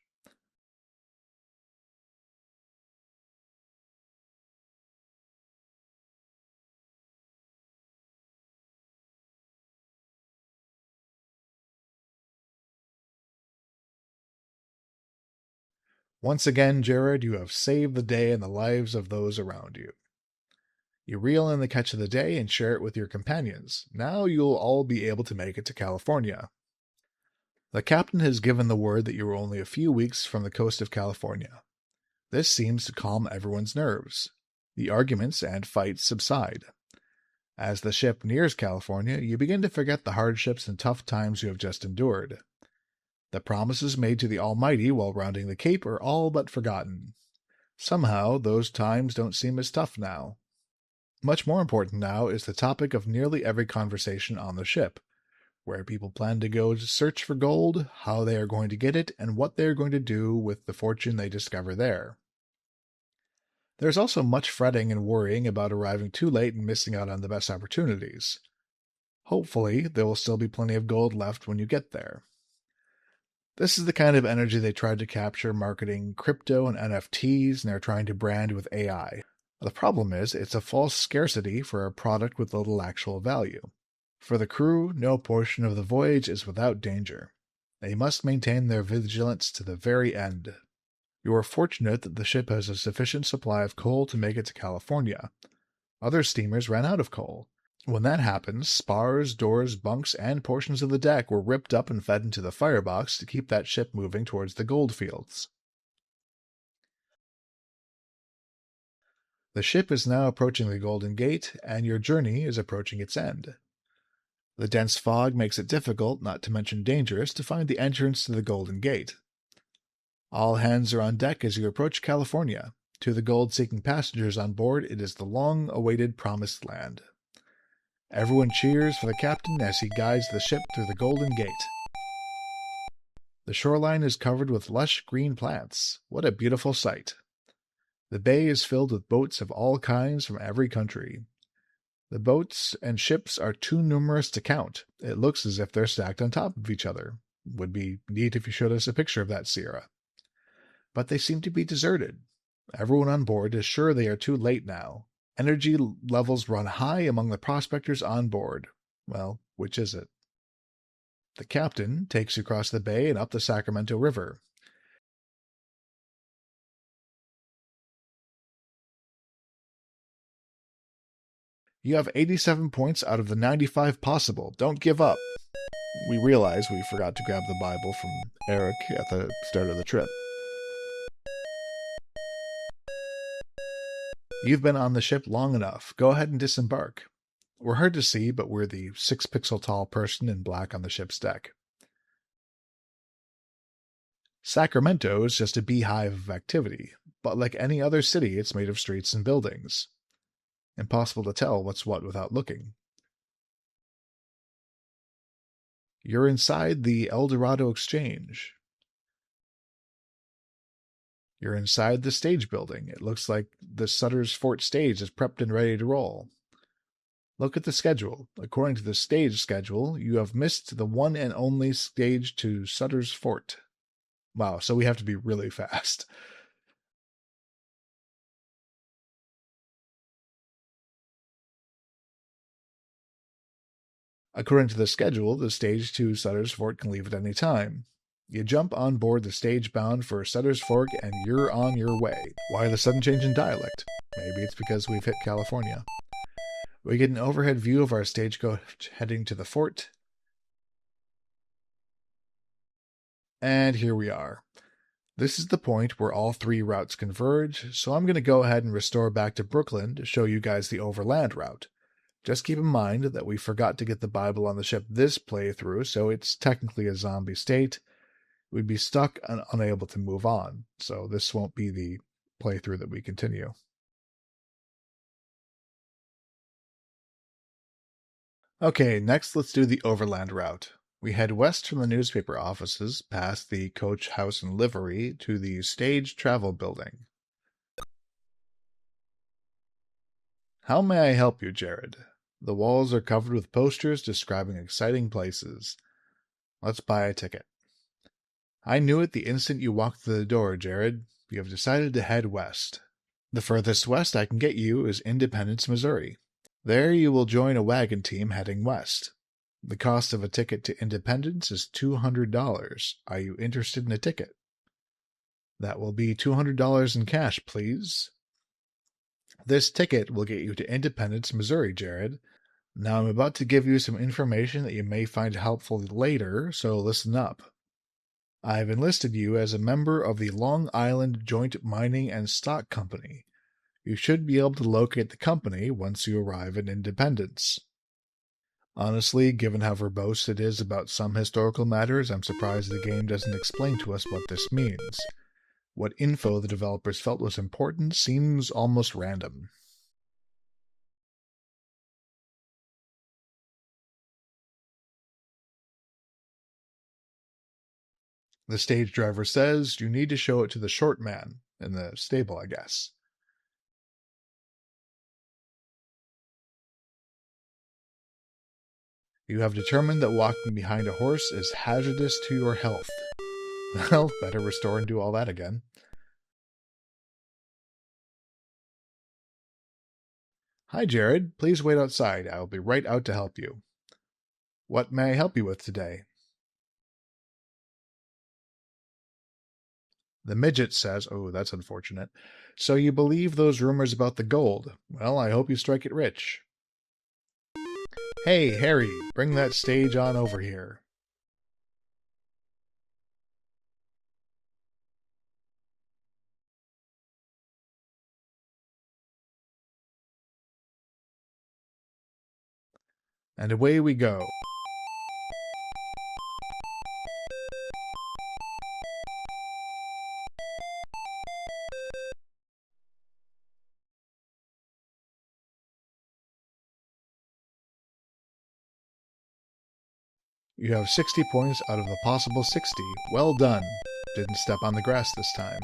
Once again, Jared, you have saved the day and the lives of those around you. You reel in the catch of the day and share it with your companions. Now you'll all be able to make it to California. The captain has given the word that you are only a few weeks from the coast of California. This seems to calm everyone's nerves. The arguments and fights subside. As the ship nears California, you begin to forget the hardships and tough times you have just endured. The promises made to the Almighty while rounding the Cape are all but forgotten. Somehow, those times don't seem as tough now. Much more important now is the topic of nearly every conversation on the ship: where people plan to go to search for gold, how they are going to get it, and what they are going to do with the fortune they discover there. There's also much fretting and worrying about arriving too late and missing out on the best opportunities. Hopefully, there will still be plenty of gold left when you get there. This is the kind of energy they tried to capture marketing crypto and NFTs, and they're trying to brand with AI. The problem is, it's a false scarcity for a product with little actual value. For the crew, no portion of the voyage is without danger. They must maintain their vigilance to the very end. You are fortunate that the ship has a sufficient supply of coal to make it to California. Other steamers ran out of coal. When that happens, spars, doors, bunks, and portions of the deck were ripped up and fed into the firebox to keep that ship moving towards the gold fields. The ship is now approaching the Golden Gate, and your journey is approaching its end. The dense fog makes it difficult, not to mention dangerous, to find the entrance to the Golden Gate. All hands are on deck as you approach California. To the gold-seeking passengers on board, it is the long-awaited Promised Land. Everyone cheers for the captain as he guides the ship through the Golden Gate. The shoreline is covered with lush green plants. What a beautiful sight! The bay is filled with boats of all kinds from every country. The boats and ships are too numerous to count. It looks as if they're stacked on top of each other. Would be neat if you showed us a picture of that, Sierra. But they seem to be deserted. Everyone on board is sure they are too late now. Energy levels run high among the prospectors on board. Well, which is it? The captain takes you across the bay and up the Sacramento River. You have 87 points out of the 95 possible. Don't give up. We realize we forgot to grab the Bible from Eric at the start of the trip. You've been on the ship long enough. Go ahead and disembark. We're hard to see, but we're the 6-pixel-tall person in black on the ship's deck. Sacramento is just a beehive of activity, but like any other city, it's made of streets and buildings. Impossible to tell what's what without looking. You're inside the El Dorado Exchange. You're inside the stage building. It looks like the Sutter's Fort stage is prepped and ready to roll. Look at the schedule. According to the stage schedule, you have missed the one and only stage to Sutter's Fort. Wow, so we have to be really fast. According to the schedule, the stage to Sutter's Fort can leave at any time. You jump on board the stage bound for Sutter's Fork and you're on your way. Why the sudden change in dialect? Maybe it's because we've hit California. We get an overhead view of our stagecoach heading to the fort. And here we are. This is the point where all three routes converge, so I'm going to go ahead and restore back to Brooklyn to show you guys the Overland Route. Just keep in mind that we forgot to get the Bible on the ship this playthrough, so it's technically a zombie state. We'd be stuck and unable to move on, so this won't be the playthrough that we continue. Okay, next let's do the Overland Route. We head west from the newspaper offices, past the coach house and livery, to the stage travel building. How may I help you, Jared? The walls are covered with posters describing exciting places. Let's buy a ticket. I knew it the instant you walked through the door, Jared. You have decided to head west. The furthest west I can get you is Independence, Missouri. There you will join a wagon team heading west. The cost of a ticket to Independence is $200. Are you interested in a ticket? That will be $200 in cash, please. This ticket will get you to Independence, Missouri, Jared. Now I'm about to give you some information that you may find helpful later, so listen up. I've enlisted you as a member of the Long Island Joint Mining and Stock Company. You should be able to locate the company once you arrive in Independence. Honestly, given how verbose it is about some historical matters, I'm surprised the game doesn't explain to us what this means. What info the developers felt was important seems almost random. The stage driver says you need to show it to the short man, in the stable, I guess. You have determined that walking behind a horse is hazardous to your health. Well, better restore and do all that again. Hi, Jared. Please wait outside. I will be right out to help you. What may I help you with today? The midget says, oh, that's unfortunate. So you believe those rumors about the gold. Well, I hope you strike it rich. Hey, Harry, bring that stage on over here. And away we go. You have 60 points out of a possible 60. Well done. Didn't step on the grass this time.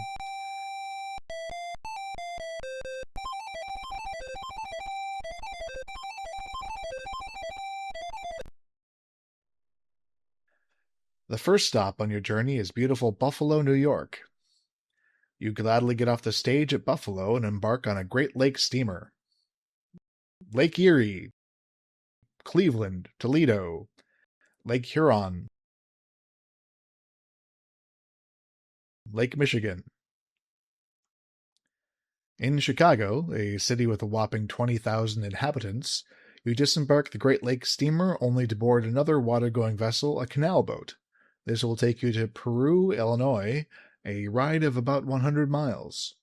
The first stop on your journey is beautiful Buffalo, New York. You gladly get off the stage at Buffalo and embark on a Great Lakes steamer. Lake Erie, Cleveland, Toledo, Lake Huron, Lake Michigan. In Chicago, a city with a whopping 20,000 inhabitants, you disembark the Great Lakes steamer only to board another water-going vessel, a canal boat. This will take you to Peru, Illinois, a ride of about 100 miles.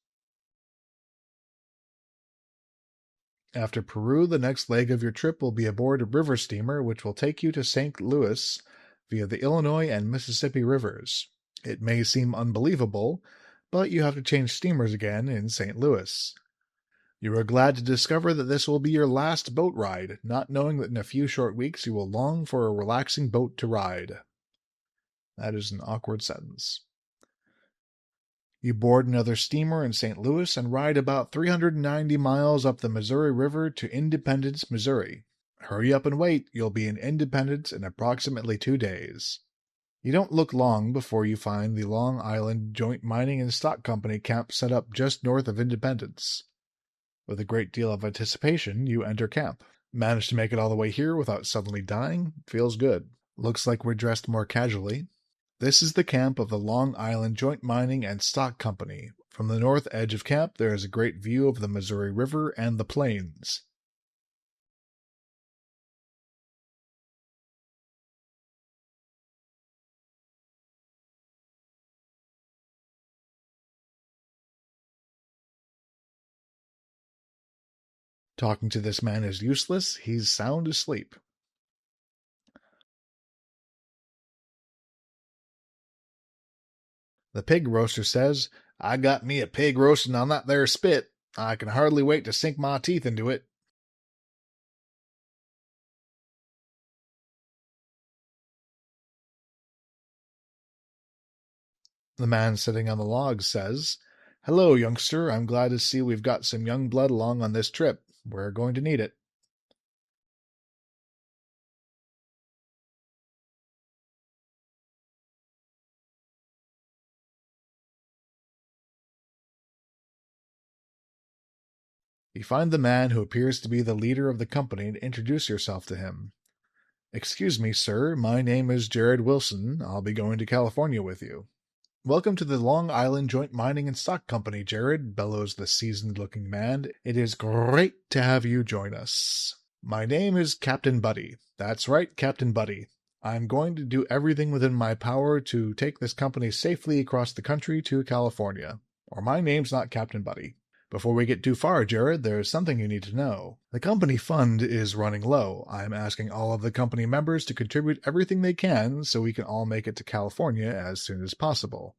After Peru, the next leg of your trip will be aboard a river steamer which will take you to St. Louis via the Illinois and Mississippi rivers. It may seem unbelievable, but you have to change steamers again in St. Louis. You are glad to discover that this will be your last boat ride, not knowing that in a few short weeks you will long for a relaxing boat to ride. That is an awkward sentence. You board another steamer in St. Louis and ride about 390 miles up the Missouri River to Independence, Missouri. Hurry up and wait, you'll be in Independence in approximately 2 days. You don't look long before you find the Long Island Joint Mining and Stock Company camp set up just north of Independence. With a great deal of anticipation, you enter camp. Managed to make it all the way here without suddenly dying? Feels good. Looks like we're dressed more casually. This is the camp of the Long Island Joint Mining and Stock Company. From the north edge of camp, there is a great view of the Missouri River and the plains. Talking to this man is useless. He's sound asleep. The pig roaster says, "I got me a pig roasting on that there spit. I can hardly wait to sink my teeth into it." The man sitting on the log says, "Hello, youngster. I'm glad to see we've got some young blood along on this trip. We're going to need it." You find the man who appears to be the leader of the company and introduce yourself to him. "Excuse me, sir. My name is Jared Wilson. I'll be going to California with you." "Welcome to the Long Island Joint Mining and Stock Company, Jared," bellows the seasoned-looking man. "It is great to have you join us." "My name is Captain Buddy." "That's right, Captain Buddy. I'm going to do everything within my power to take this company safely across the country to California. Or my name's not Captain Buddy. Before we get too far, Jared, there's something you need to know. The company fund is running low. I'm asking all of the company members to contribute everything they can so we can all make it to California as soon as possible.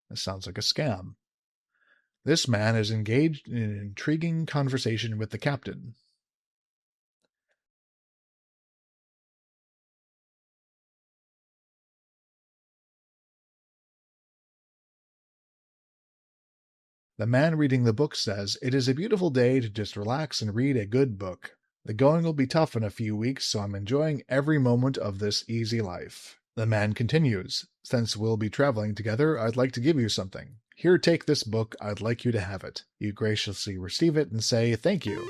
This sounds like a scam. This man is engaged in an intriguing conversation with the captain. The man reading the book says, "It is a beautiful day to just relax and read a good book. The going will be tough in a few weeks, so I'm enjoying every moment of this easy life." The man continues, "Since we'll be traveling together, I'd like to give you something. Here, take this book. I'd like you to have it." You graciously receive it and say, "Thank you."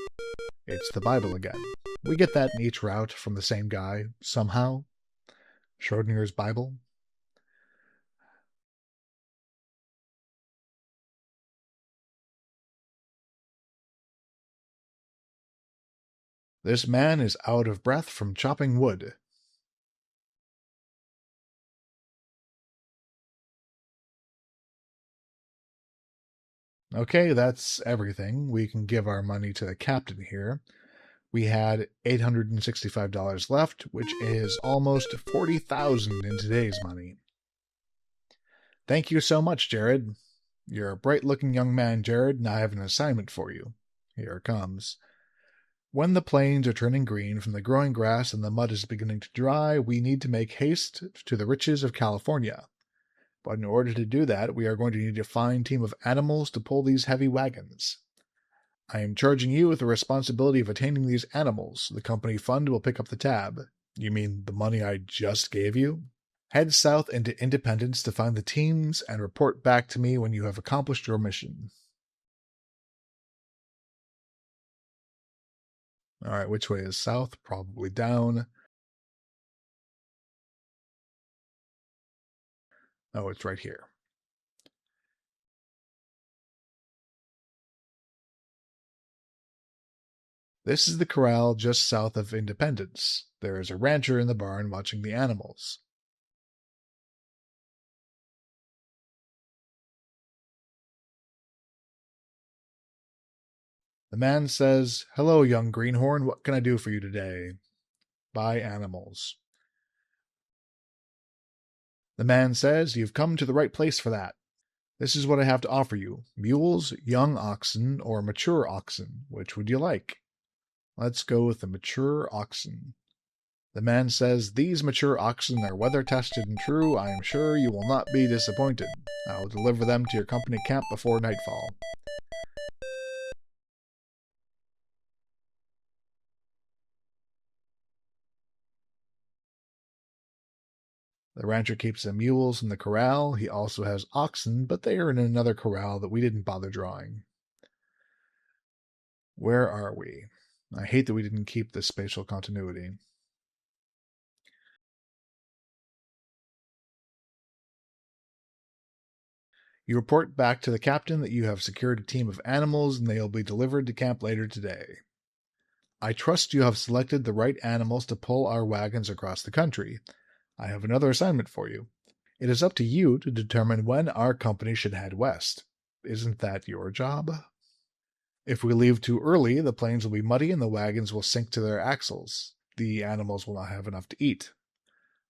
It's the Bible again. We get that in each route from the same guy, somehow. Schrodinger's Bible. This man is out of breath from chopping wood. Okay, that's everything. We can give our money to the captain here. We had $865 left, which is almost $40,000 in today's money. Thank you so much, Jared. You're a bright-looking young man, Jared, and I have an assignment for you. Here it comes. When the plains are turning green from the growing grass and the mud is beginning to dry, we need to make haste to the riches of California. But in order to do that, we are going to need a fine team of animals to pull these heavy wagons. I am charging you with the responsibility of attaining these animals. The company fund will pick up the tab. You mean the money I just gave you? Head south into Independence to find the teams and report back to me when you have accomplished your mission. All right, which way is south? Probably down. Oh, it's right here. This is the corral just south of Independence. There is a rancher in the barn watching the animals. The man says, "Hello, young greenhorn. What can I do for you today?" "Buy animals." The man says, "You've come to the right place for that. This is what I have to offer you. Mules, young oxen, or mature oxen. Which would you like?" "Let's go with the mature oxen." The man says, "These mature oxen are weather tested and true. I am sure you will not be disappointed. I will deliver them to your company camp before nightfall." The rancher keeps the mules in the corral. He also has oxen, but they are in another corral that we didn't bother drawing. Where are we? I hate that we didn't keep this spatial continuity. You report back to the captain that you have secured a team of animals and they will be delivered to camp later today. I trust you have selected the right animals to pull our wagons across the country. I have another assignment for you. It is up to you to determine when our company should head west. Isn't that your job? If we leave too early, the plains will be muddy and the wagons will sink to their axles. The animals will not have enough to eat.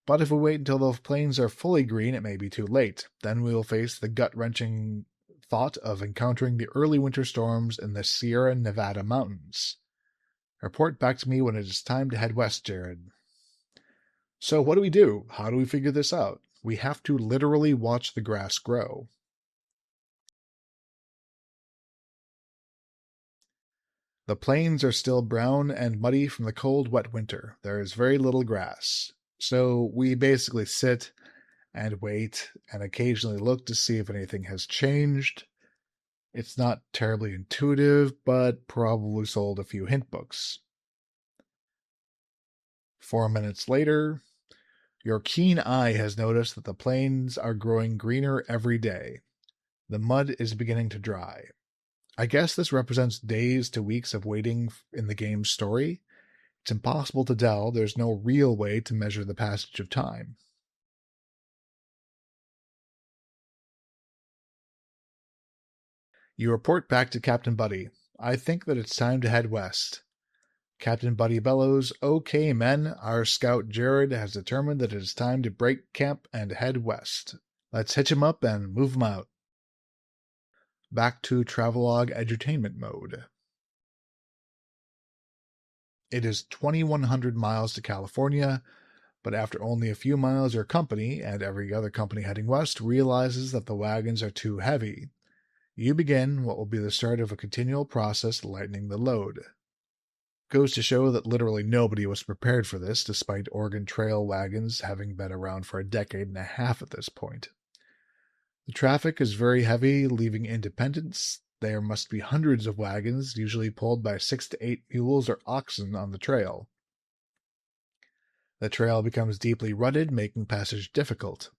But if we wait until the plains are fully green, it may be too late. Then we will face the gut-wrenching thought of encountering the early winter storms in the Sierra Nevada mountains. Report back to me when it is time to head west, Jared. So what do we do? How do we figure this out? We have to literally watch the grass grow. The plains are still brown and muddy from the cold, wet winter. There is very little grass. So we basically sit and wait and occasionally look to see if anything has changed. It's not terribly intuitive, but probably sold a few hint books. 4 minutes later, your keen eye has noticed that the plains are growing greener every day. The mud is beginning to dry. I guess this represents days to weeks of waiting in the game's story. It's impossible to tell. There's no real way to measure the passage of time. You report back to Captain Buddy. I think that it's time to head west. Captain Buddy bellows, "Okay, men, our scout Jared has determined that it is time to break camp and head west. Let's hitch him up and move him out." Back to Travelog edutainment mode. It is 2,100 miles to California, but after only a few miles your company, and every other company heading west, realizes that the wagons are too heavy. You begin what will be the start of a continual process lightening the load. Goes to show that literally nobody was prepared for this, despite Oregon Trail wagons having been around for a decade and a half at this point. The traffic is very heavy, leaving Independence. There must be hundreds of wagons, usually pulled by 6 to 8 mules or oxen on the trail. The trail becomes deeply rutted, making passage difficult.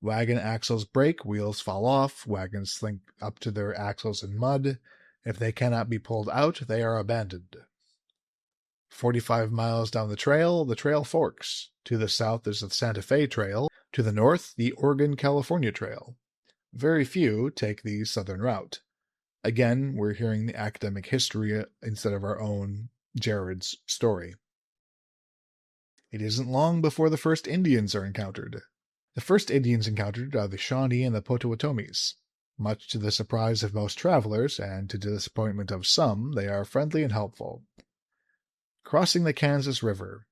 Wagon axles break, wheels fall off, wagons slink up to their axles in mud. If they cannot be pulled out, they are abandoned. 45 miles down the trail forks. To the south is the Santa Fe Trail. To the north, the Oregon-California Trail. Very few take the southern route. Again, we're hearing the academic history instead of our own, Jared's, story. It isn't long before the first Indians are encountered. The first Indians encountered are the Shawnee and the Potawatomis. Much to the surprise of most travelers, and to the disappointment of some, they are friendly and helpful. Crossing the Kansas River.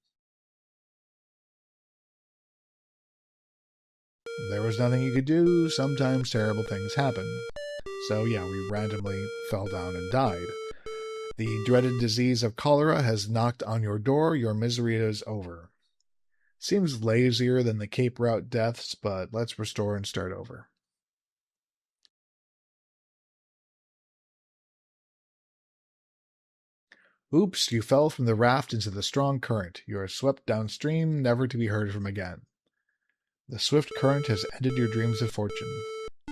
There was nothing you could do. Sometimes terrible things happen. So yeah, we randomly fell down and died. The dreaded disease of cholera has knocked on your door. Your misery is over. Seems lazier than the Cape Route deaths, but let's restore and start over. Oops, you fell from the raft into the strong current. You are swept downstream, never to be heard from again. The swift current has ended your dreams of fortune.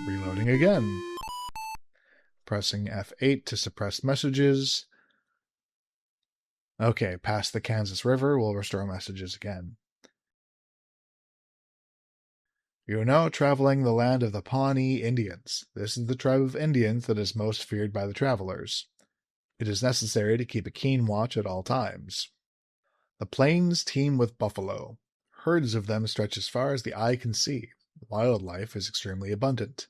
Reloading again. Pressing F8 to suppress messages. Okay, past the Kansas River, we'll restore messages again. You are now traveling the land of the Pawnee Indians. This is the tribe of Indians that is most feared by the travelers. It is necessary to keep a keen watch at all times. The plains teem with buffalo. Herds of them stretch as far as the eye can see. Wildlife is extremely abundant.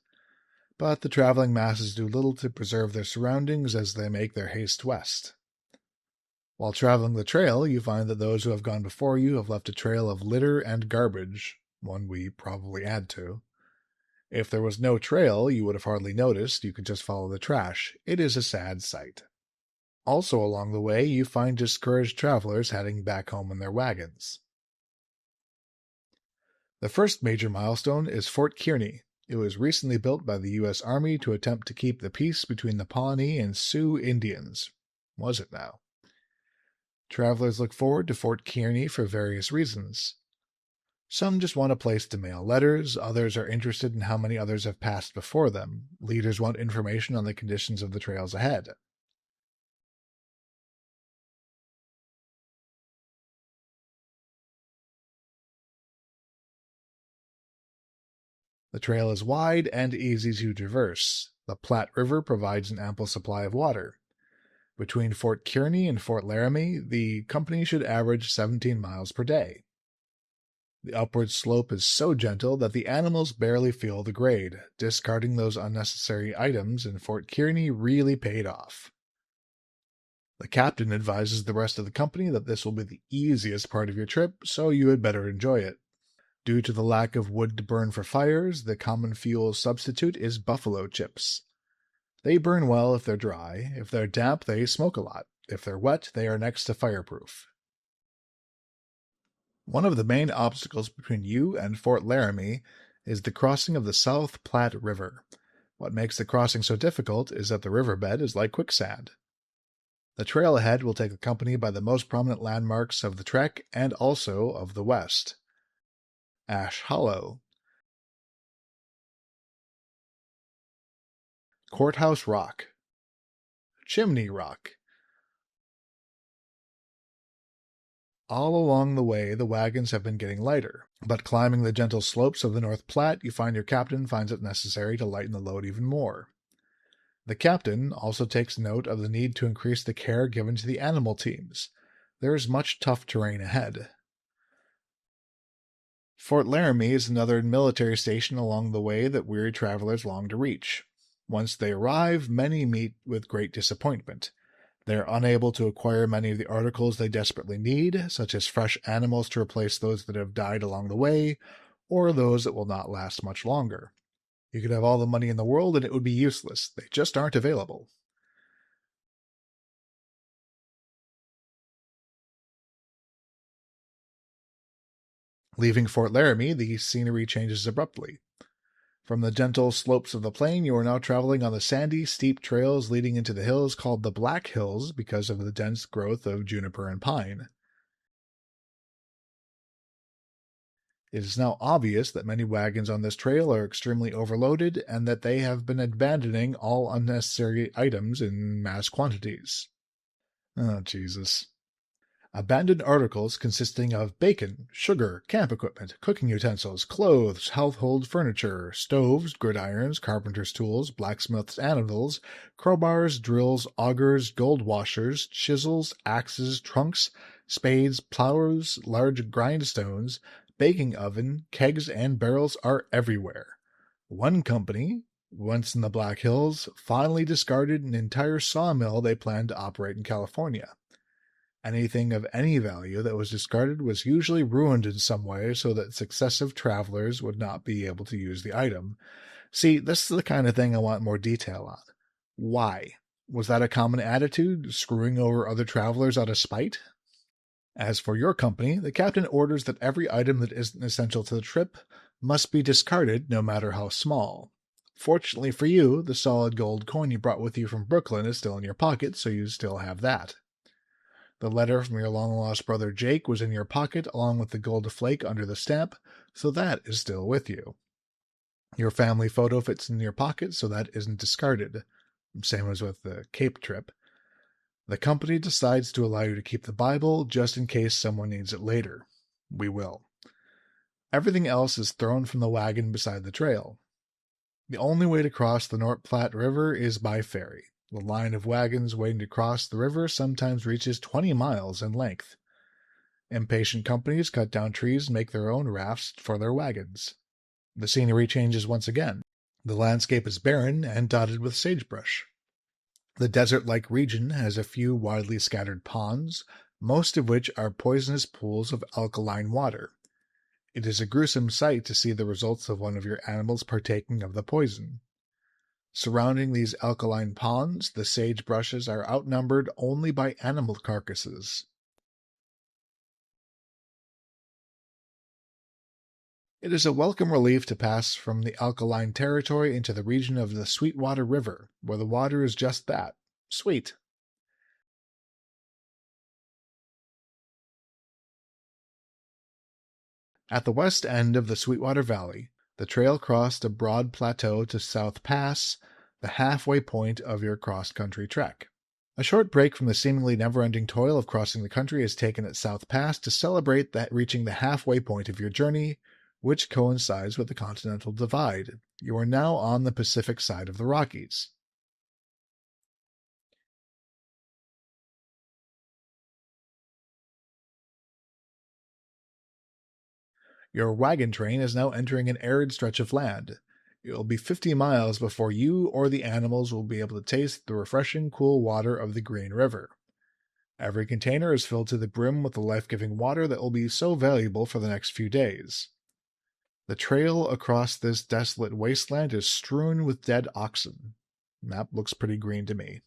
But the traveling masses do little to preserve their surroundings as they make their haste west. While traveling the trail, you find that those who have gone before you have left a trail of litter and garbage, one we probably add to. If there was no trail, you would have hardly noticed. You could just follow the trash. It is a sad sight. Also along the way, you find discouraged travelers heading back home in their wagons. The first major milestone is Fort Kearny. It was recently built by the U.S. Army to attempt to keep the peace between the Pawnee and Sioux Indians. Was it now? Travelers look forward to Fort Kearny for various reasons. Some just want a place to mail letters, others are interested in how many others have passed before them. Leaders want information on the conditions of the trails ahead. The trail is wide and easy to traverse. The Platte River provides an ample supply of water. Between Fort Kearny and Fort Laramie, the company should average 17 miles per day. The upward slope is so gentle that the animals barely feel the grade. Discarding those unnecessary items in Fort Kearny really paid off. The captain advises the rest of the company that this will be the easiest part of your trip, so you had better enjoy it. Due to the lack of wood to burn for fires, the common fuel substitute is buffalo chips. They burn well if they're dry. If they're damp, they smoke a lot. If they're wet, they are next to fireproof. One of the main obstacles between you and Fort Laramie is the crossing of the South Platte River. What makes the crossing so difficult is that the riverbed is like quicksand. The trail ahead will take the company by the most prominent landmarks of the trek and also of the West. Ash Hollow, Courthouse Rock, Chimney Rock. All along the way, the wagons have been getting lighter, but climbing the gentle slopes of the North Platte, you find your captain finds it necessary to lighten the load even more. The captain also takes note of the need to increase the care given to the animal teams. There is much tough terrain ahead. Fort Laramie is another military station along the way that weary travelers long to reach. Once they arrive, many meet with great disappointment. They are unable to acquire many of the articles they desperately need, such as fresh animals to replace those that have died along the way, or those that will not last much longer. You could have all the money in the world and it would be useless. They just aren't available. Leaving Fort Laramie, the scenery changes abruptly. From the gentle slopes of the plain, you are now traveling on the sandy, steep trails leading into the hills called the Black Hills because of the dense growth of juniper and pine. It is now obvious that many wagons on this trail are extremely overloaded and that they have been abandoning all unnecessary items in mass quantities. Oh, Jesus. Abandoned articles consisting of bacon, sugar, camp equipment, cooking utensils, clothes, household furniture, stoves, gridirons, carpenter's tools, blacksmith's anvils, crowbars, drills, augers, gold washers, chisels, axes, trunks, spades, plows, large grindstones, baking oven, kegs, and barrels are everywhere. One company, once in the Black Hills, finally discarded an entire sawmill they planned to operate in California. Anything of any value that was discarded was usually ruined in some way so that successive travelers would not be able to use the item. See, this is the kind of thing I want more detail on. Why? Was that a common attitude, screwing over other travelers out of spite? As for your company, the captain orders that every item that isn't essential to the trip must be discarded, no matter how small. Fortunately for you, the solid gold coin you brought with you from Brooklyn is still in your pocket, so you still have that. The letter from your long-lost brother Jake was in your pocket along with the gold flake under the stamp, so that is still with you. Your family photo fits in your pocket, so that isn't discarded. Same as with the Cape trip. The company decides to allow you to keep the Bible just in case someone needs it later. We will. Everything else is thrown from the wagon beside the trail. The only way to cross the North Platte River is by ferry. The line of wagons waiting to cross the river sometimes reaches 20 miles in length. Impatient companies cut down trees and make their own rafts for their wagons. The scenery changes once again. The landscape is barren and dotted with sagebrush. The desert-like region has a few widely scattered ponds, most of which are poisonous pools of alkaline water. It is a gruesome sight to see the results of one of your animals partaking of the poison. Surrounding these alkaline ponds, the sagebrushes are outnumbered only by animal carcasses. It is a welcome relief to pass from the alkaline territory into the region of the Sweetwater River, where the water is just that, sweet. At the west end of the Sweetwater Valley, the trail crossed a broad plateau to South Pass, the halfway point of your cross-country trek. A short break from the seemingly never-ending toil of crossing the country is taken at South Pass to celebrate reaching the halfway point of your journey, which coincides with the Continental Divide. You are now on the Pacific side of the Rockies. Your wagon train is now entering an arid stretch of land. It will be 50 miles before you or the animals will be able to taste the refreshing, cool water of the Green River. Every container is filled to the brim with the life-giving water that will be so valuable for the next few days. The trail across this desolate wasteland is strewn with dead oxen. Map looks pretty green to me.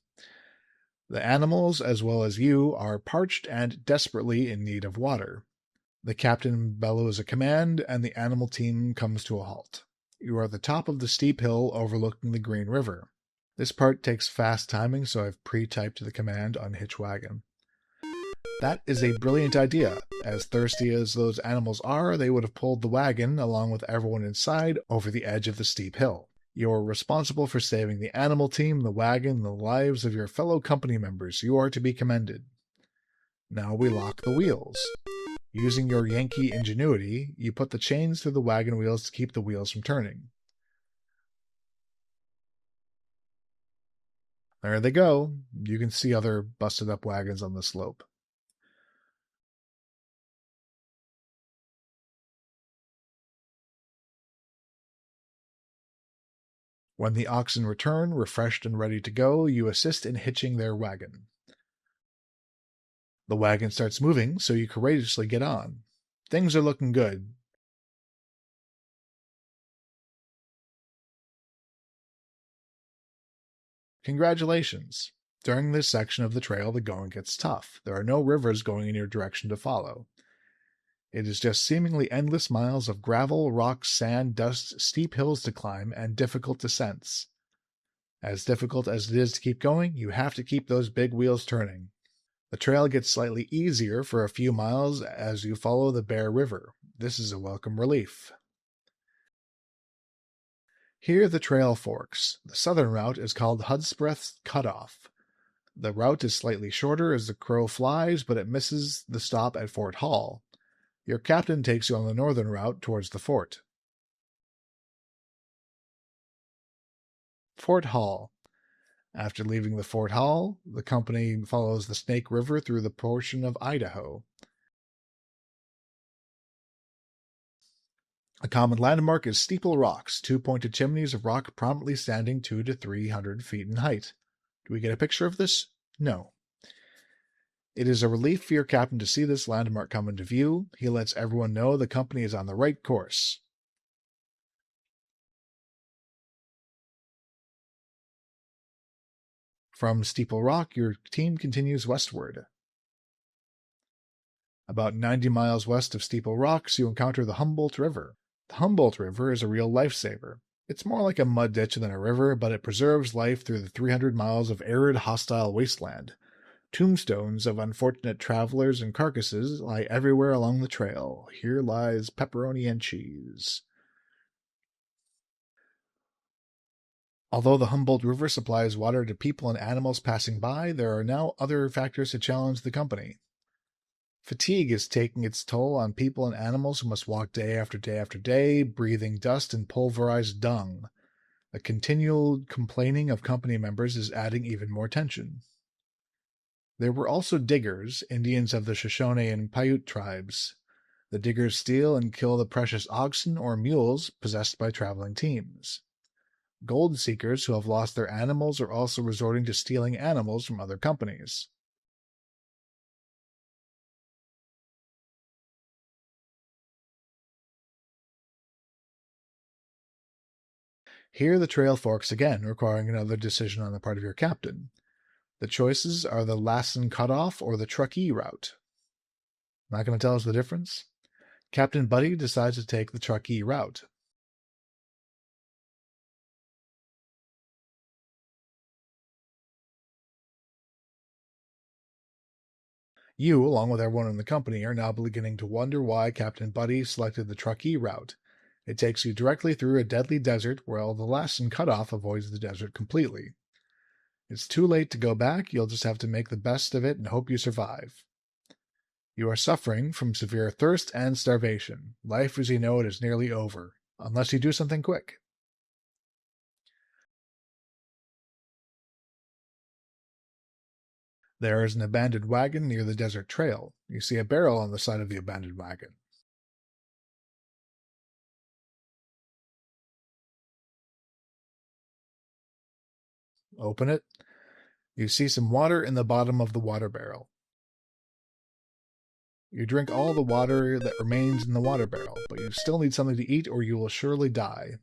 The animals, as well as you, are parched and desperately in need of water. The captain bellows a command, and the animal team comes to a halt. You are at the top of the steep hill overlooking the Green River. This part takes fast timing, so I've pre-typed the command unhitch wagon. That is a brilliant idea. As thirsty as those animals are, they would have pulled the wagon, along with everyone inside, over the edge of the steep hill. You are responsible for saving the animal team, the wagon, and the lives of your fellow company members. You are to be commended. Now we lock the wheels. Using your Yankee ingenuity, you put the chains through the wagon wheels to keep the wheels from turning. There they go. You can see other busted up wagons on the slope. When the oxen return, refreshed and ready to go, you assist in hitching their wagon. The wagon starts moving, so you courageously get on. Things are looking good. Congratulations. During this section of the trail, the going gets tough. There are no rivers going in your direction to follow. It is just seemingly endless miles of gravel, rocks, sand, dust, steep hills to climb, and difficult descents. As difficult as it is to keep going, you have to keep those big wheels turning. The trail gets slightly easier for a few miles as you follow the Bear River. This is a welcome relief. Here the trail forks. The southern route is called Hudspeth's Cutoff. The route is slightly shorter as the crow flies, but it misses the stop at Fort Hall. Your captain takes you on the northern route towards the fort. Fort Hall. After leaving the Fort Hall, the company follows the Snake River through the portion of Idaho. A common landmark is Steeple Rocks, two pointed chimneys of rock prominently standing 200 to 300 feet in height. Do we get a picture of this? No. It is a relief for your captain to see this landmark come into view. He lets everyone know the company is on the right course. From Steeple Rock, your team continues westward. About 90 miles west of Steeple Rocks, you encounter the Humboldt River. The Humboldt River is a real lifesaver. It's more like a mud ditch than a river, but it preserves life through the 300 miles of arid, hostile wasteland. Tombstones of unfortunate travelers and carcasses lie everywhere along the trail. Here lies pepperoni and cheese. Although the Humboldt River supplies water to people and animals passing by, there are now other factors to challenge the company. Fatigue is taking its toll on people and animals who must walk day after day after day, breathing dust and pulverized dung. The continual complaining of company members is adding even more tension. There were also diggers, Indians of the Shoshone and Paiute tribes. The diggers steal and kill the precious oxen or mules possessed by traveling teams. Gold seekers who have lost their animals are also resorting to stealing animals from other companies. Here the trail forks again, requiring another decision on the part of your captain. The choices are the Lassen Cutoff or the Truckee route. Not going to tell us the difference? Captain Buddy decides to take the Truckee route. You, along with everyone in the company, are now beginning to wonder why Captain Buddy selected the Truckee route. It takes you directly through a deadly desert, while the Lassen cutoff avoids the desert completely. It's too late to go back, you'll just have to make the best of it and hope you survive. You are suffering from severe thirst and starvation. Life as you know it is nearly over, unless you do something quick. There is an abandoned wagon near the desert trail. You see a barrel on the side of the abandoned wagon. Open it. You see some water in the bottom of the water barrel. You drink all the water that remains in the water barrel, but you still need something to eat or you will surely die.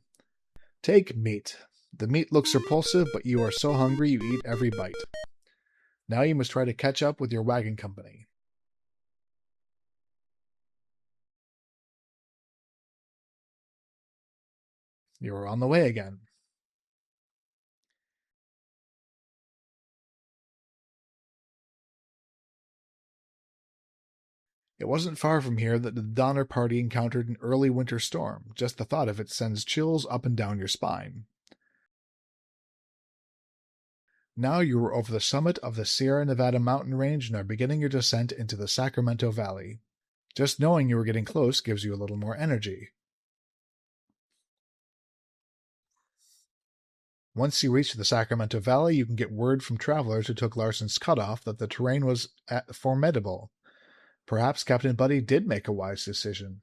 Take meat. The meat looks repulsive, but you are so hungry you eat every bite. Now you must try to catch up with your wagon company. You are on the way again. It wasn't far from here that the Donner Party encountered an early winter storm. Just the thought of it sends chills up and down your spine. Now you are over the summit of the Sierra Nevada mountain range and are beginning your descent into the Sacramento Valley. Just knowing you are getting close gives you a little more energy. Once you reach the Sacramento Valley, you can get word from travelers who took Larson's cutoff that the terrain was formidable. Perhaps Captain Buddy did make a wise decision.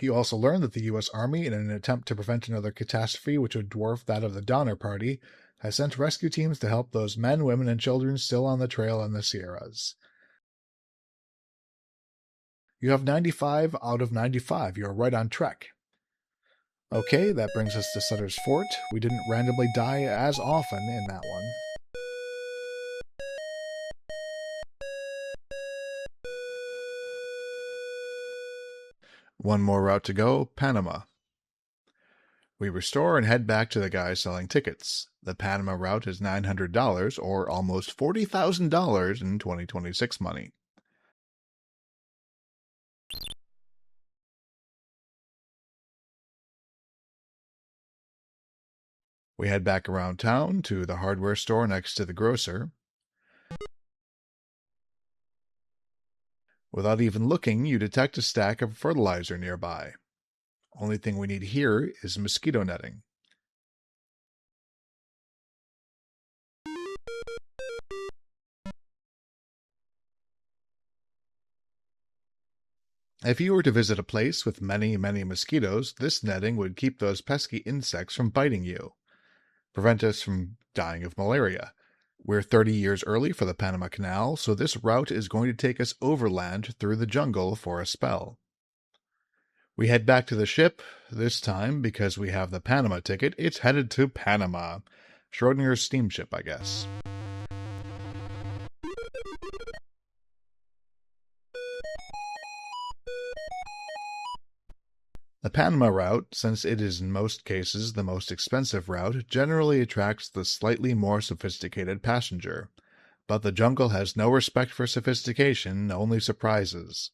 You also learn that the U.S. Army, in an attempt to prevent another catastrophe which would dwarf that of the Donner Party, has sent rescue teams to help those men, women, and children still on the trail in the Sierras. You have 95 out of 95. You are right on track. Okay, that brings us to Sutter's Fort. We didn't randomly die as often in that one. One more route to go, Panama. We restore and head back to the guy selling tickets. The Panama route is $900, or almost $40,000 in 2026 money. We head back around town to the hardware store next to the grocer. Without even looking, you detect a stack of fertilizer nearby. Only thing we need here is mosquito netting. If you were to visit a place with many, many mosquitoes, this netting would keep those pesky insects from biting you. Prevent us from dying of malaria. We're 30 years early for the Panama Canal, so this route is going to take us overland through the jungle for a spell. We head back to the ship. This time, because we have the Panama ticket, it's headed to Panama. Schrodinger's steamship, I guess. The Panama route, since it is in most cases the most expensive route, generally attracts the slightly more sophisticated passenger. But the jungle has no respect for sophistication, only surprises.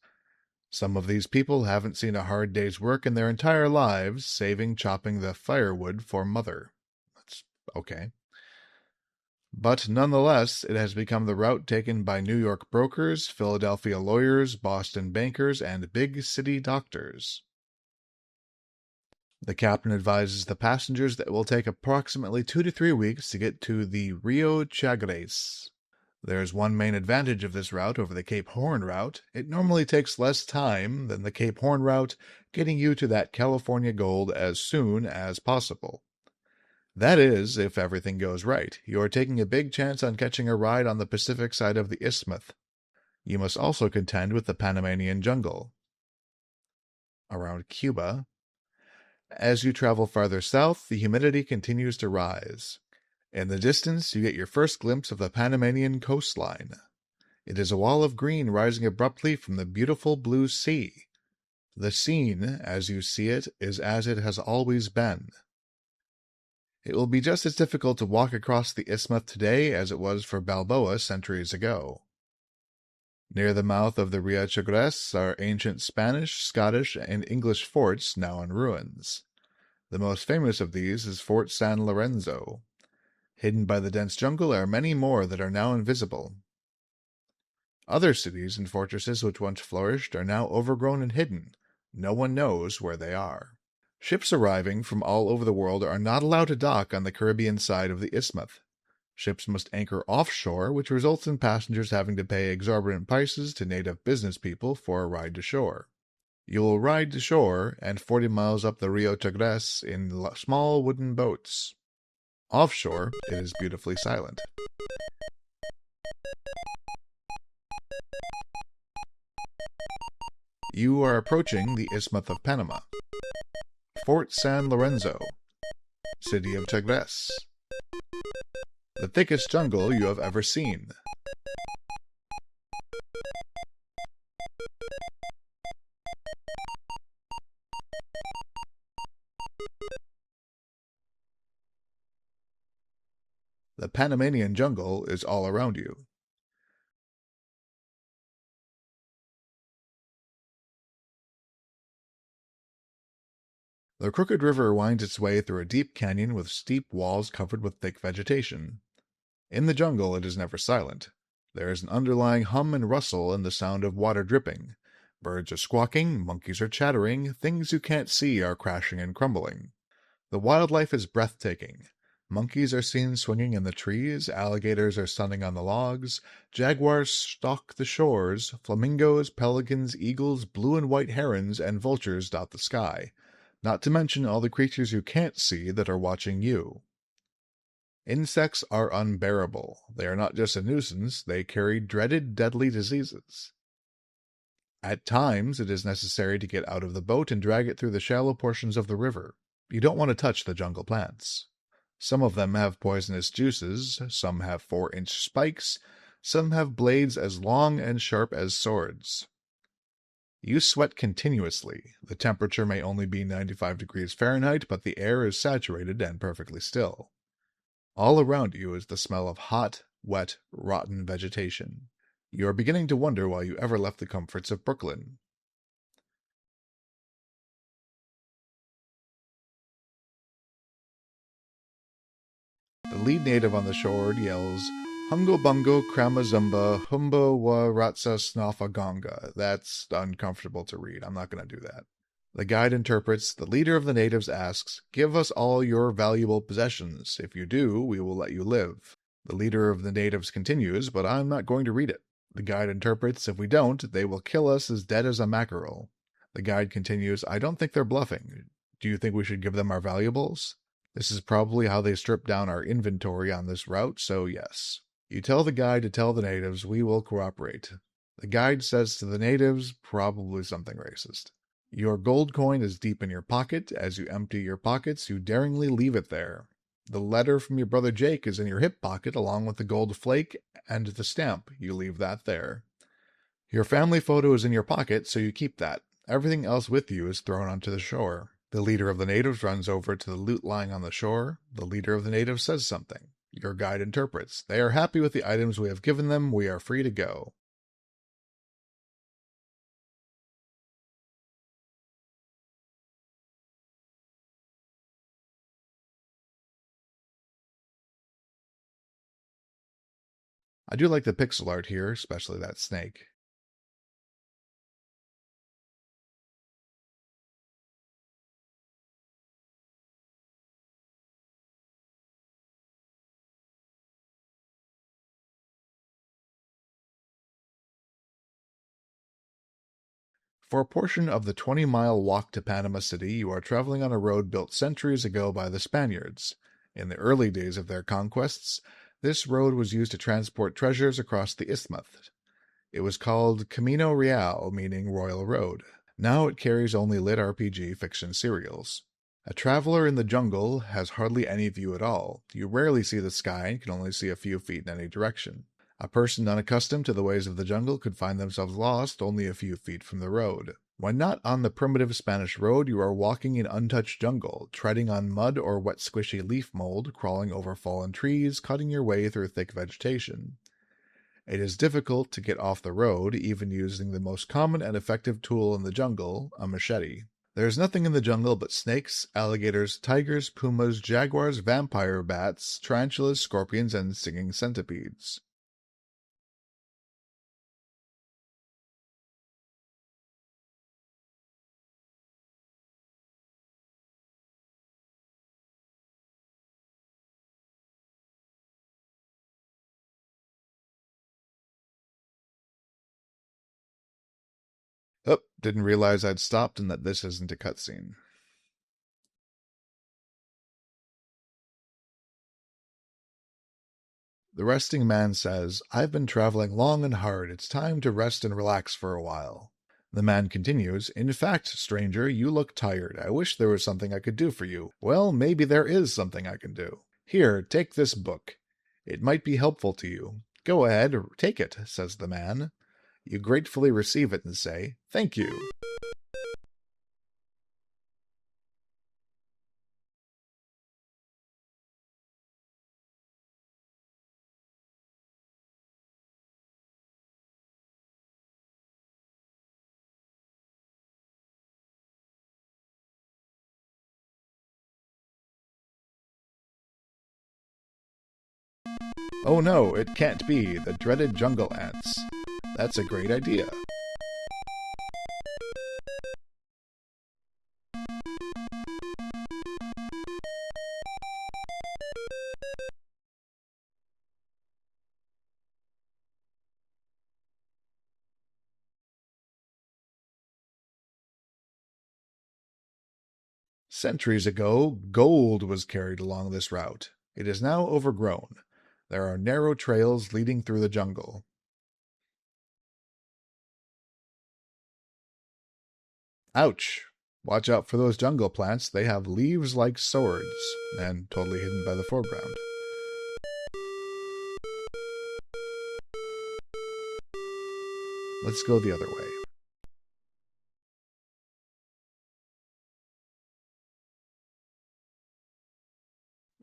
Some of these people haven't seen a hard day's work in their entire lives, saving chopping the firewood for mother. That's okay. But nonetheless, it has become the route taken by New York brokers, Philadelphia lawyers, Boston bankers, and big city doctors. The captain advises the passengers that it will take approximately 2 to 3 weeks to get to the Rio Chagres. There's one main advantage of this route over the Cape Horn route. It normally takes less time than the Cape Horn route, getting you to that California gold as soon as possible. That is, if everything goes right. You are taking a big chance on catching a ride on the Pacific side of the isthmus. You must also contend with the Panamanian jungle. Around Cuba, as you travel farther south, the humidity continues to rise. In the distance, you get your first glimpse of the Panamanian coastline. It is a wall of green rising abruptly from the beautiful blue sea. The scene, as you see it, is as it has always been. It will be just as difficult to walk across the isthmus today as it was for Balboa centuries ago. Near the mouth of the Rio Chagres are ancient Spanish, Scottish, and English forts now in ruins. The most famous of these is Fort San Lorenzo. Hidden by the dense jungle are many more that are now invisible. Other cities and fortresses which once flourished are now overgrown and hidden. No one knows where they are. Ships arriving from all over the world are not allowed to dock on the Caribbean side of the isthmus. Ships must anchor offshore, which results in passengers having to pay exorbitant prices to native business people for a ride to shore. You will ride to shore and 40 miles up the Rio Chagres in small wooden boats. Offshore, it is beautifully silent. You are approaching the Isthmus of Panama. Fort San Lorenzo. City of Chagres. The thickest jungle you have ever seen. The Panamanian jungle is all around you. The Crooked River winds its way through a deep canyon with steep walls covered with thick vegetation. In the jungle, it is never silent. There is an underlying hum and rustle and the sound of water dripping. Birds are squawking, monkeys are chattering, things you can't see are crashing and crumbling. The wildlife is breathtaking. Monkeys are seen swinging in the trees, alligators are sunning on the logs, jaguars stalk the shores, flamingos, pelicans, eagles, blue and white herons, and vultures dot the sky. Not to mention all the creatures you can't see that are watching you. Insects are unbearable. They are not just a nuisance, they carry dreaded, deadly diseases. At times, it is necessary to get out of the boat and drag it through the shallow portions of the river. You don't want to touch the jungle plants. Some of them have poisonous juices, some have 4-inch spikes, some have blades as long and sharp as swords. You sweat continuously. The temperature may only be 95 degrees Fahrenheit, but the air is saturated and perfectly still. All around you is the smell of hot, wet, rotten vegetation. You are beginning to wonder why you ever left the comforts of Brooklyn. The lead native on the shore yells, Hungo bungo kramazumba humbo wa ratsa snafa gonga. That's uncomfortable to read. I'm not going to do that. The guide interprets. The leader of the natives asks, Give us all your valuable possessions. If you do, we will let you live. The leader of the natives continues, but I'm not going to read it. The guide interprets, If we don't, they will kill us as dead as a mackerel. The guide continues, I don't think they're bluffing. Do you think we should give them our valuables? This is probably how they strip down our inventory on this route, so yes. You tell the guide to tell the natives we will cooperate. The guide says to the natives, probably something racist. Your gold coin is deep in your pocket. As you empty your pockets, you daringly leave it there. The letter from your brother Jake is in your hip pocket along with the gold flake and the stamp. You leave that there. Your family photo is in your pocket, so you keep that. Everything else with you is thrown onto the shore. The leader of the natives runs over to the loot lying on the shore. The leader of the natives says something. Your guide interprets. They are happy with the items we have given them. We are free to go. I do like the pixel art here, especially that snake. For a portion of the 20-mile walk to Panama City, you are traveling on a road built centuries ago by the Spaniards. In the early days of their conquests, this road was used to transport treasures across the isthmus. It was called Camino Real, meaning Royal Road. Now it carries only lit RPG fiction serials. A traveler in the jungle has hardly any view at all. You rarely see the sky and can only see a few feet in any direction. A person unaccustomed to the ways of the jungle could find themselves lost only a few feet from the road. When not on the primitive Spanish road, you are walking in untouched jungle, treading on mud or wet squishy leaf mold, crawling over fallen trees, cutting your way through thick vegetation. It is difficult to get off the road, even using the most common and effective tool in the jungle, a machete. There is nothing in the jungle but snakes, alligators, tigers, pumas, jaguars, vampire bats, tarantulas, scorpions, and stinging centipedes. Oh, didn't realize I'd stopped and that this isn't a cutscene. The resting man says, "I've been traveling long and hard. It's time to rest and relax for a while." The man continues, "In fact, stranger, you look tired. I wish there was something I could do for you." "Well, maybe there is something I can do. Here, take this book. It might be helpful to you." "Go ahead, take it," says the man. You gratefully receive it and say, "Thank you." Oh no, it can't be, the dreaded jungle ants. That's a great idea. Centuries ago, gold was carried along this route. It is now overgrown. There are narrow trails leading through the jungle. Ouch! Watch out for those jungle plants. They have leaves like swords, and totally hidden by the foreground. Let's go the other way.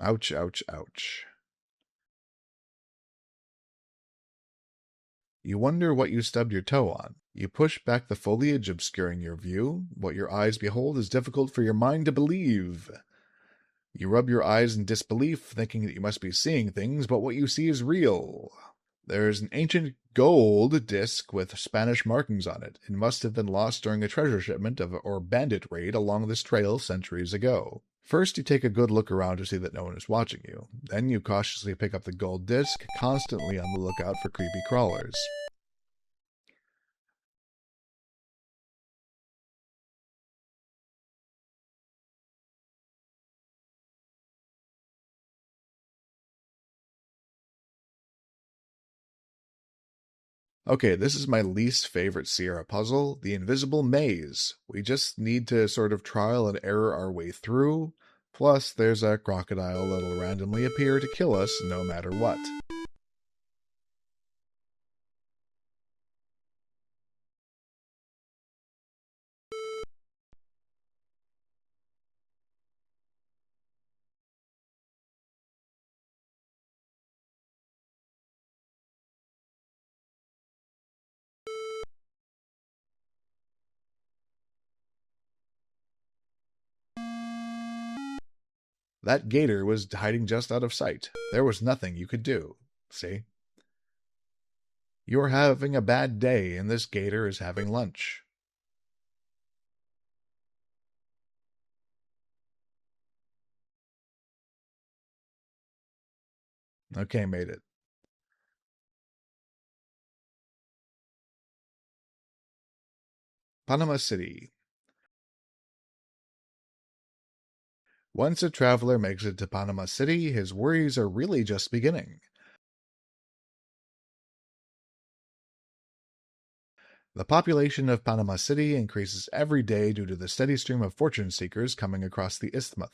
Ouch, ouch, ouch. You wonder what you stubbed your toe on. You push back the foliage obscuring your view. What your eyes behold is difficult for your mind to believe. You rub your eyes in disbelief, thinking that you must be seeing things, but what you see is real. There is an ancient gold disc with Spanish markings on it. It must have been lost during a treasure shipment or bandit raid along this trail centuries ago. First, you take a good look around to see that no one is watching you. Then you cautiously pick up the gold disc, constantly on the lookout for creepy crawlers. Okay, this is my least favorite Sierra puzzle, the invisible maze. We just need to sort of trial and error our way through. Plus, there's a crocodile that'll randomly appear to kill us no matter what. That gator was hiding just out of sight. There was nothing you could do. See? You're having a bad day, and this gator is having lunch. Okay, made it. Panama City. Once a traveler makes it to Panama City, his worries are really just beginning. The population of Panama City increases every day due to the steady stream of fortune seekers coming across the isthmus.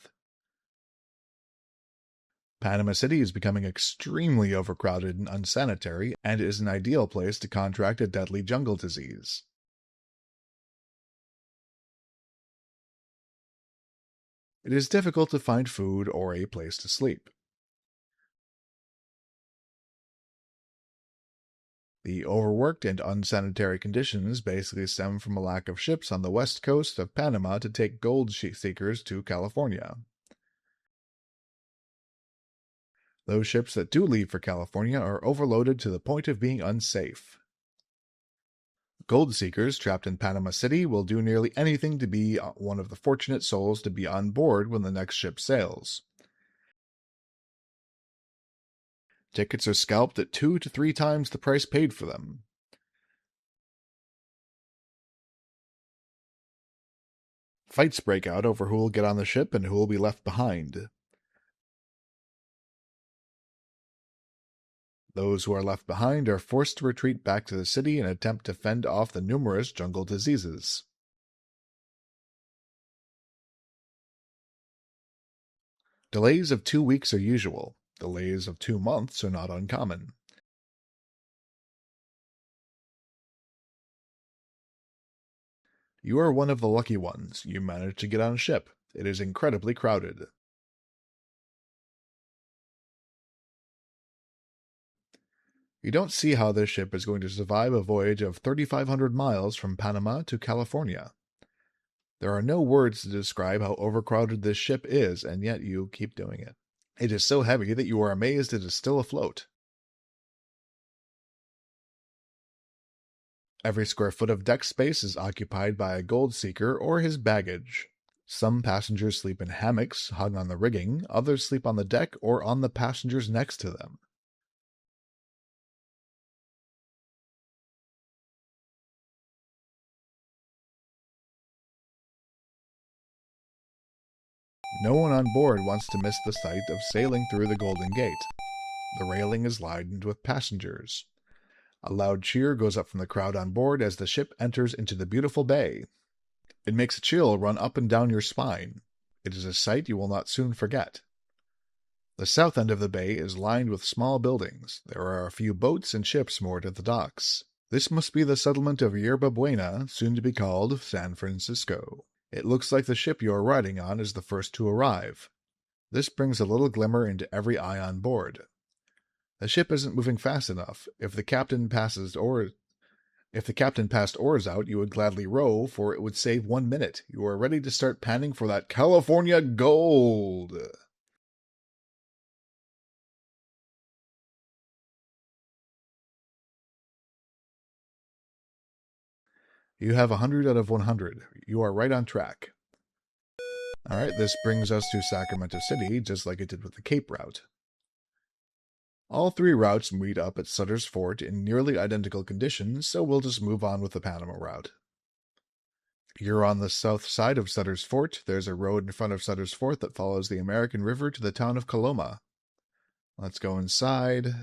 Panama City is becoming extremely overcrowded and unsanitary, and is an ideal place to contract a deadly jungle disease. It is difficult to find food or a place to sleep. The overworked and unsanitary conditions basically stem from a lack of ships on the west coast of Panama to take gold seekers to California. Those ships that do leave for California are overloaded to the point of being unsafe. Gold seekers trapped in Panama City will do nearly anything to be one of the fortunate souls to be on board when the next ship sails. Tickets are scalped at 2 to 3 times the price paid for them. Fights break out over who will get on the ship and who will be left behind. Those who are left behind are forced to retreat back to the city and attempt to fend off the numerous jungle diseases. Delays of 2 weeks are usual. Delays of 2 months are not uncommon. You are one of the lucky ones. You managed to get on a ship. It is incredibly crowded. You don't see how this ship is going to survive a voyage of 3,500 miles from Panama to California. There are no words to describe how overcrowded this ship is, and yet you keep doing it. It is so heavy that you are amazed it is still afloat. Every square foot of deck space is occupied by a gold seeker or his baggage. Some passengers sleep in hammocks hung on the rigging, others sleep on the deck or on the passengers next to them. No one on board wants to miss the sight of sailing through the Golden Gate. The railing is lined with passengers. A loud cheer goes up from the crowd on board as the ship enters into the beautiful bay. It makes a chill run up and down your spine. It is a sight you will not soon forget. The south end of the bay is lined with small buildings. There are a few boats and ships moored at the docks. This must be the settlement of Yerba Buena, soon to be called San Francisco. It looks like the ship you are riding on is the first to arrive. This brings a little glimmer into every eye on board. The ship isn't moving fast enough. If the captain passed oars out, you would gladly row, for it would save 1 minute. You are ready to start panning for that California gold. You have 100 out of 100. You are right on track. Alright, this brings us to Sacramento City, just like it did with the Cape route. All 3 routes meet up at Sutter's Fort in nearly identical conditions, so we'll just move on with the Panama route. You're on the south side of Sutter's Fort. There's a road in front of Sutter's Fort that follows the American River to the town of Coloma. Let's go inside.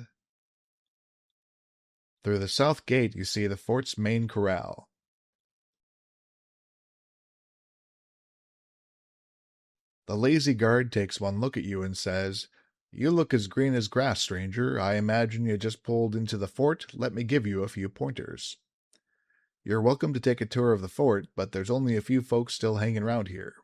Through the south gate, you see the fort's main corral. The lazy guard takes one look at you and says, "You look as green as grass, stranger. I imagine you just pulled into the fort. Let me give you a few pointers." You're welcome to take a tour of the fort, but there's only a few folks still hanging around here.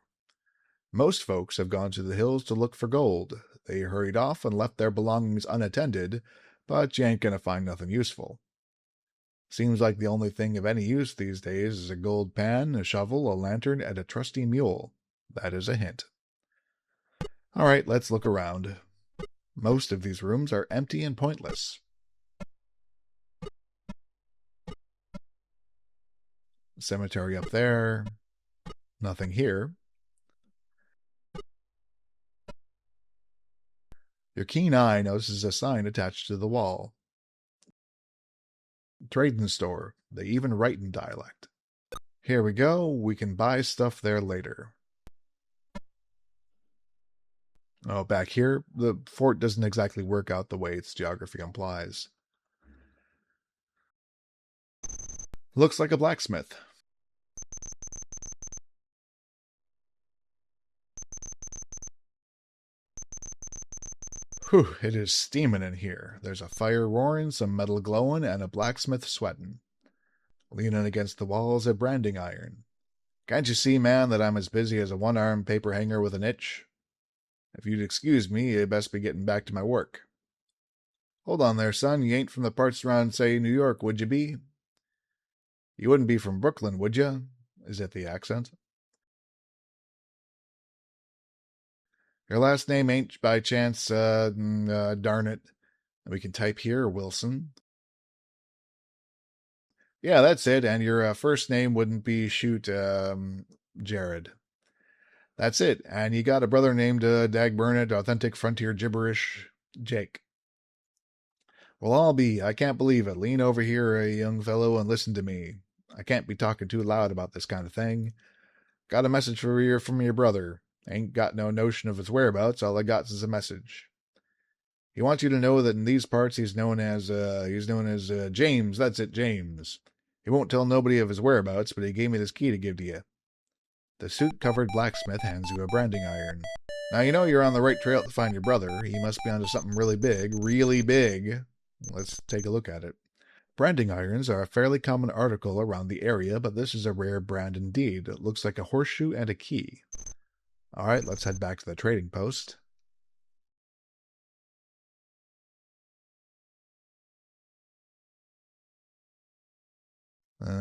Most folks have gone to the hills to look for gold. They hurried off and left their belongings unattended, but you ain't gonna find nothing useful. Seems like the only thing of any use these days is a gold pan, a shovel, a lantern, and a trusty mule. That is a hint. Alright, let's look around. Most of these rooms are empty and pointless. Cemetery up there. Nothing here. Your keen eye notices a sign attached to the wall. Trading store. They even write in dialect. Here we go. We can buy stuff there later. Oh, back here, the fort doesn't exactly work out the way its geography implies. Looks like a blacksmith. Whew, it is steaming in here. There's a fire roaring, some metal glowing, and a blacksmith sweating. Leaning against the wall is a branding iron. Can't you see, man, that I'm as busy as a one-armed paper hanger with an itch? If you'd excuse me, I'd best be getting back to my work. Hold on there, son. You ain't from the parts around, say, New York, would you be? You wouldn't be from Brooklyn, would you? Is it the accent? Your last name ain't by chance, darn it. We can type here, Wilson. Yeah, that's it. And your first name wouldn't be, Jared. That's it. And you got a brother named Dagburnett, authentic frontier gibberish, Jake. Well, I'll be. I can't believe it. Lean over here, young fellow, and listen to me. I can't be talking too loud about this kind of thing. Got a message for you from your brother. Ain't got no notion of his whereabouts. All I got is a message. He wants you to know that in these parts he's known as James. That's it, James. He won't tell nobody of his whereabouts, but he gave me this key to give to you. The suit-covered blacksmith hands you a branding iron. Now you know you're on the right trail to find your brother. He must be onto something really big, really big. Let's take a look at it. Branding irons are a fairly common article around the area, but this is a rare brand indeed. It looks like a horseshoe and a key. Alright, let's head back to the trading post.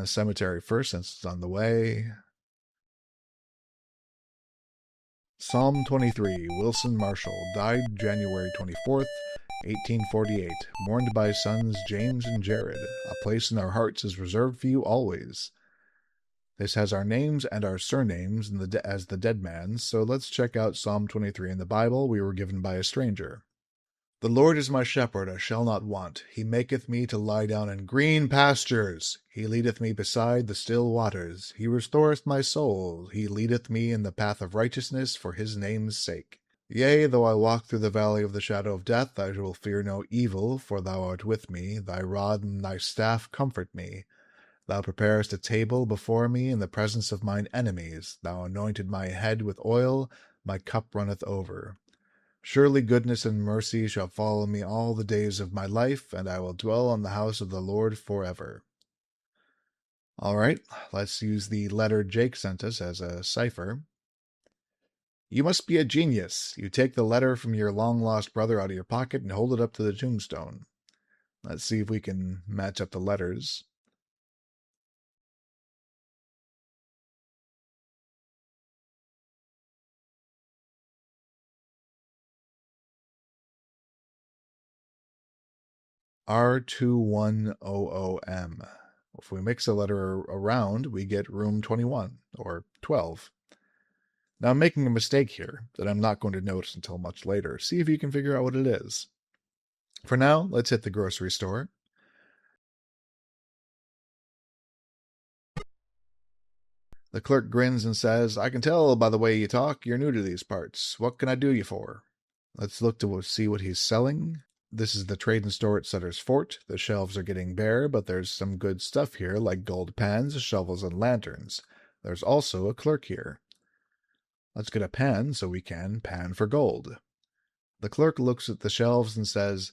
Cemetery first, since it's on the way. Psalm 23, Wilson Marshall, died January 24th, 1848, mourned by sons James and Jared. A place in our hearts is reserved for you always. This has our names and our surnames as the dead man's, so let's check out Psalm 23 in the Bible we were given by a stranger. The Lord is my shepherd, I shall not want. He maketh me to lie down in green pastures. He leadeth me beside the still waters. He restoreth my soul. He leadeth me in the path of righteousness for his name's sake. Yea, though I walk through the valley of the shadow of death, I will fear no evil, for thou art with me. Thy rod and thy staff comfort me. Thou preparest a table before me in the presence of mine enemies. Thou anointed my head with oil, my cup runneth over. Surely goodness and mercy shall follow me all the days of my life, and I will dwell in the house of the Lord forever. All right, let's use the letter Jake sent us as a cipher. You must be a genius. You take the letter from your long-lost brother out of your pocket and hold it up to the tombstone. Let's see if we can match up the letters. R2100M. If we mix a letter around, we get room 21, or 12. Now I'm making a mistake here that I'm not going to notice until much later. See if you can figure out what it is. For now, let's hit the grocery store. The clerk grins and says, I can tell by the way you talk, you're new to these parts. What can I do you for? Let's look to see what he's selling. This is the trading store at Sutter's Fort. The shelves are getting bare, but there's some good stuff here, like gold pans, shovels, and lanterns. There's also a clerk here. Let's get a pan so we can pan for gold. The clerk looks at the shelves and says,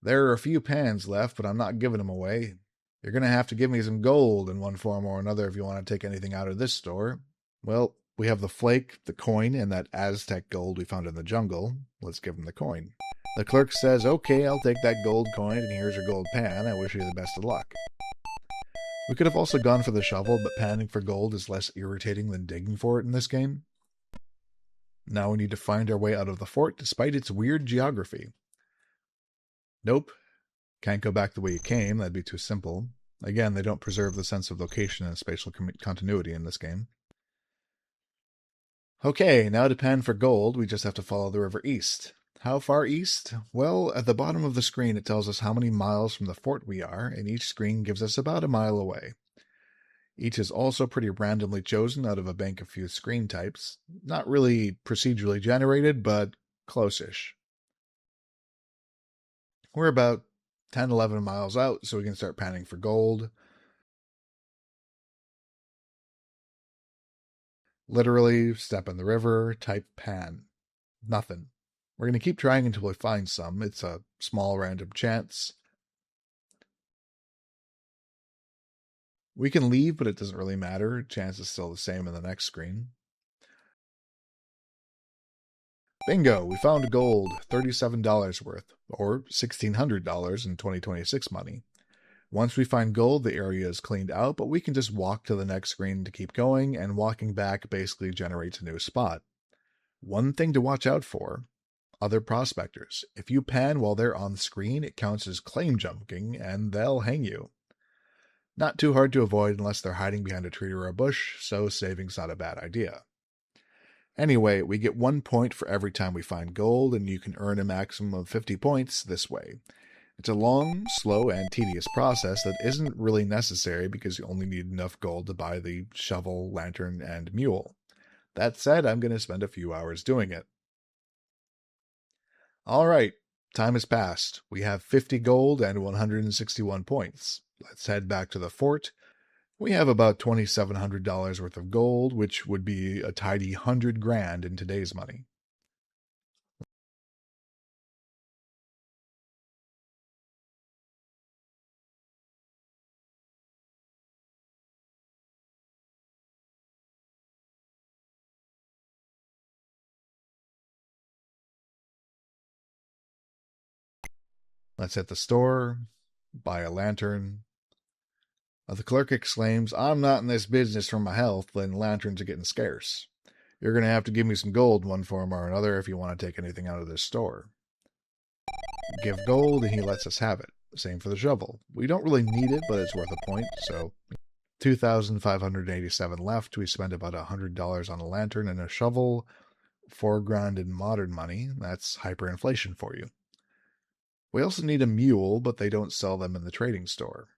There are a few pans left, but I'm not giving them away. You're going to have to give me some gold in one form or another if you want to take anything out of this store. Well, we have the flake, the coin, and that Aztec gold we found in the jungle. Let's give him the coin. The clerk says, Okay, I'll take that gold coin, and here's your gold pan. I wish you the best of luck. We could have also gone for the shovel, but panning for gold is less irritating than digging for it in this game. Now we need to find our way out of the fort despite its weird geography. Nope. Can't go back the way you came, that'd be too simple. Again, they don't preserve the sense of location and spatial continuity in this game. Okay, now to pan for gold, we just have to follow the river east. How far east? Well, at the bottom of the screen it tells us how many miles from the fort we are, and each screen gives us about a mile away. Each is also pretty randomly chosen out of a bank of few screen types. Not really procedurally generated, but close-ish. We're about 10-11 miles out, so we can start panning for gold. Literally, step in the river, type pan. Nothing. We're going to keep trying until we find some. It's a small random chance. We can leave, but it doesn't really matter. Chance is still the same in the next screen. Bingo! We found gold, $37 worth, or $1,600 in 2026 money. Once we find gold, the area is cleaned out, but we can just walk to the next screen to keep going, and walking back basically generates a new spot. One thing to watch out for: other prospectors. If you pan while they're on screen, it counts as claim jumping, and they'll hang you. Not too hard to avoid unless they're hiding behind a tree or a bush, so saving's not a bad idea. Anyway, we get 1 point for every time we find gold, and you can earn a maximum of 50 points this way. It's a long, slow, and tedious process that isn't really necessary because you only need enough gold to buy the shovel, lantern, and mule. That said, I'm going to spend a few hours doing it. Alright, time has passed. We have 50 gold and 161 points. Let's head back to the fort. We have about $2,700 worth of gold, which would be a tidy 100 grand in today's money. Let's hit the store, buy a lantern. The clerk exclaims, "I'm not in this business for my health, and lanterns are getting scarce. You're going to have to give me some gold in one form or another if you want to take anything out of this store." Give gold, and he lets us have it. Same for the shovel. We don't really need it, but it's worth a point, so 2,587 left. We spend about $100 on a lantern and a shovel. 4 grand in modern money. That's hyperinflation for you. We also need a mule, but they don't sell them in the trading store.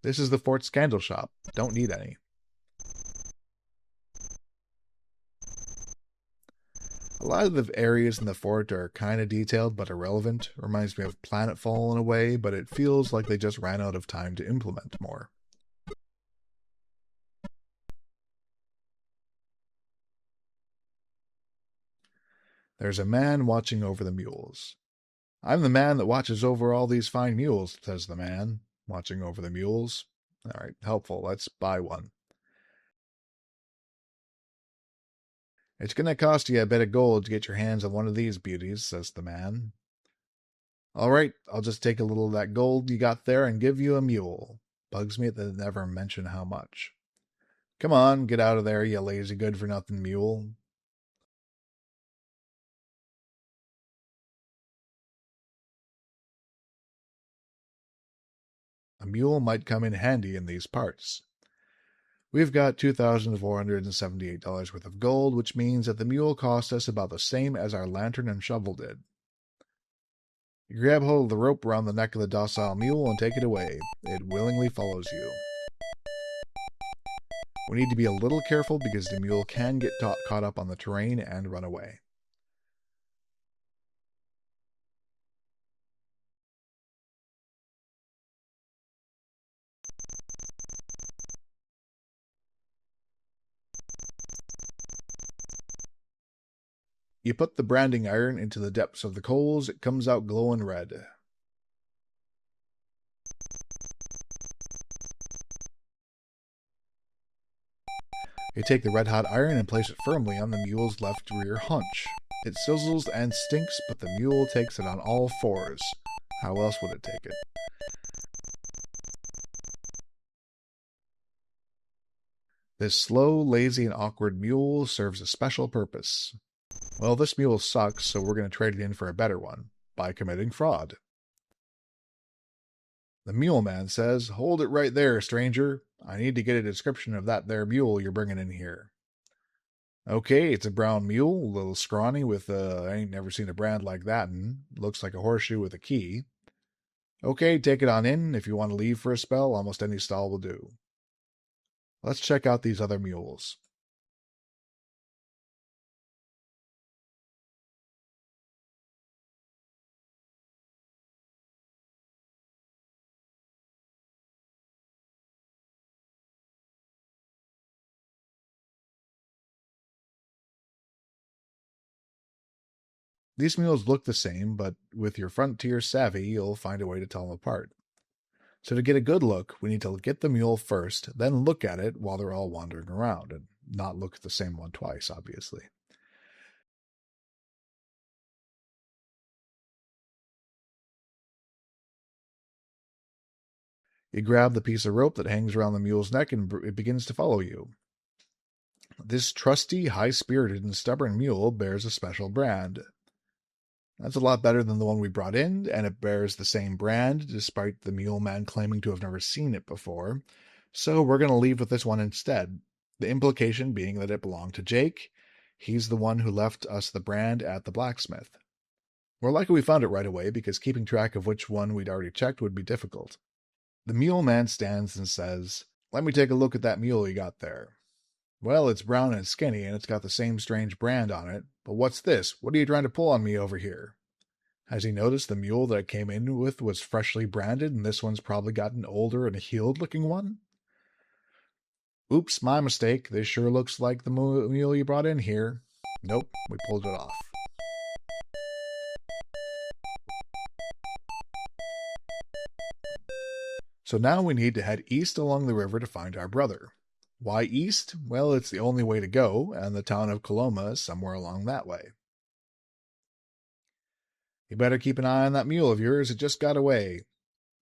This is the fort's candle shop. Don't need any. A lot of the areas in the fort are kind of detailed but irrelevant. Reminds me of Planetfall in a way, but it feels like they just ran out of time to implement more. There's a man watching over the mules. "I'm the man that watches over all these fine mules," says the man, watching over the mules. All right, helpful. Let's buy one. "It's going to cost you a bit of gold to get your hands on one of these beauties," says the man. "All right, I'll just take a little of that gold you got there and give you a mule." Bugs me that they never mention how much. "Come on, get out of there, you lazy good-for-nothing mule." A mule might come in handy in these parts. We've got $2,478 worth of gold, which means that the mule cost us about the same as our lantern and shovel did. You grab hold of the rope around the neck of the docile mule and take it away. It willingly follows you. We need to be a little careful because the mule can get caught up on the terrain and run away. You put the branding iron into the depths of the coals, it comes out glowing red. You take the red-hot iron and place it firmly on the mule's left rear haunch. It sizzles and stinks, but the mule takes it on all fours. How else would it take it? This slow, lazy, and awkward mule serves a special purpose. Well, this mule sucks, so we're going to trade it in for a better one by committing fraud. The mule man says, "Hold it right there, stranger. I need to get a description of that there mule you're bringing in here." "Okay, it's a brown mule, a little scrawny with I ain't never seen a brand like that and looks like a horseshoe with a key." "Okay, take it on in. If you want to leave for a spell, almost any stall will do." Let's check out these other mules. These mules look the same, but with your frontier savvy, you'll find a way to tell them apart. So to get a good look, we need to get the mule first, then look at it while they're all wandering around, and not look at the same one twice, obviously. You grab the piece of rope that hangs around the mule's neck and it begins to follow you. This trusty, high-spirited, and stubborn mule bears a special brand. That's a lot better than the one we brought in, and it bears the same brand, despite the mule man claiming to have never seen it before. So we're going to leave with this one instead. The implication being that it belonged to Jake. He's the one who left us the brand at the blacksmith. We're lucky we found it right away, because keeping track of which one we'd already checked would be difficult. The mule man stands and says, "Let me take a look at that mule you got there." "Well, it's brown and skinny, and it's got the same strange brand on it. But what's this? What are you trying to pull on me over here?" Has he noticed the mule that I came in with was freshly branded, and this one's probably got an older and healed-looking one? "Oops, my mistake. This sure looks like the mule you brought in here." "Nope, we pulled it off." So now we need to head east along the river to find our brother. Why east? Well, it's the only way to go, and the town of Coloma is somewhere along that way. "You better keep an eye on that mule of yours. It just got away."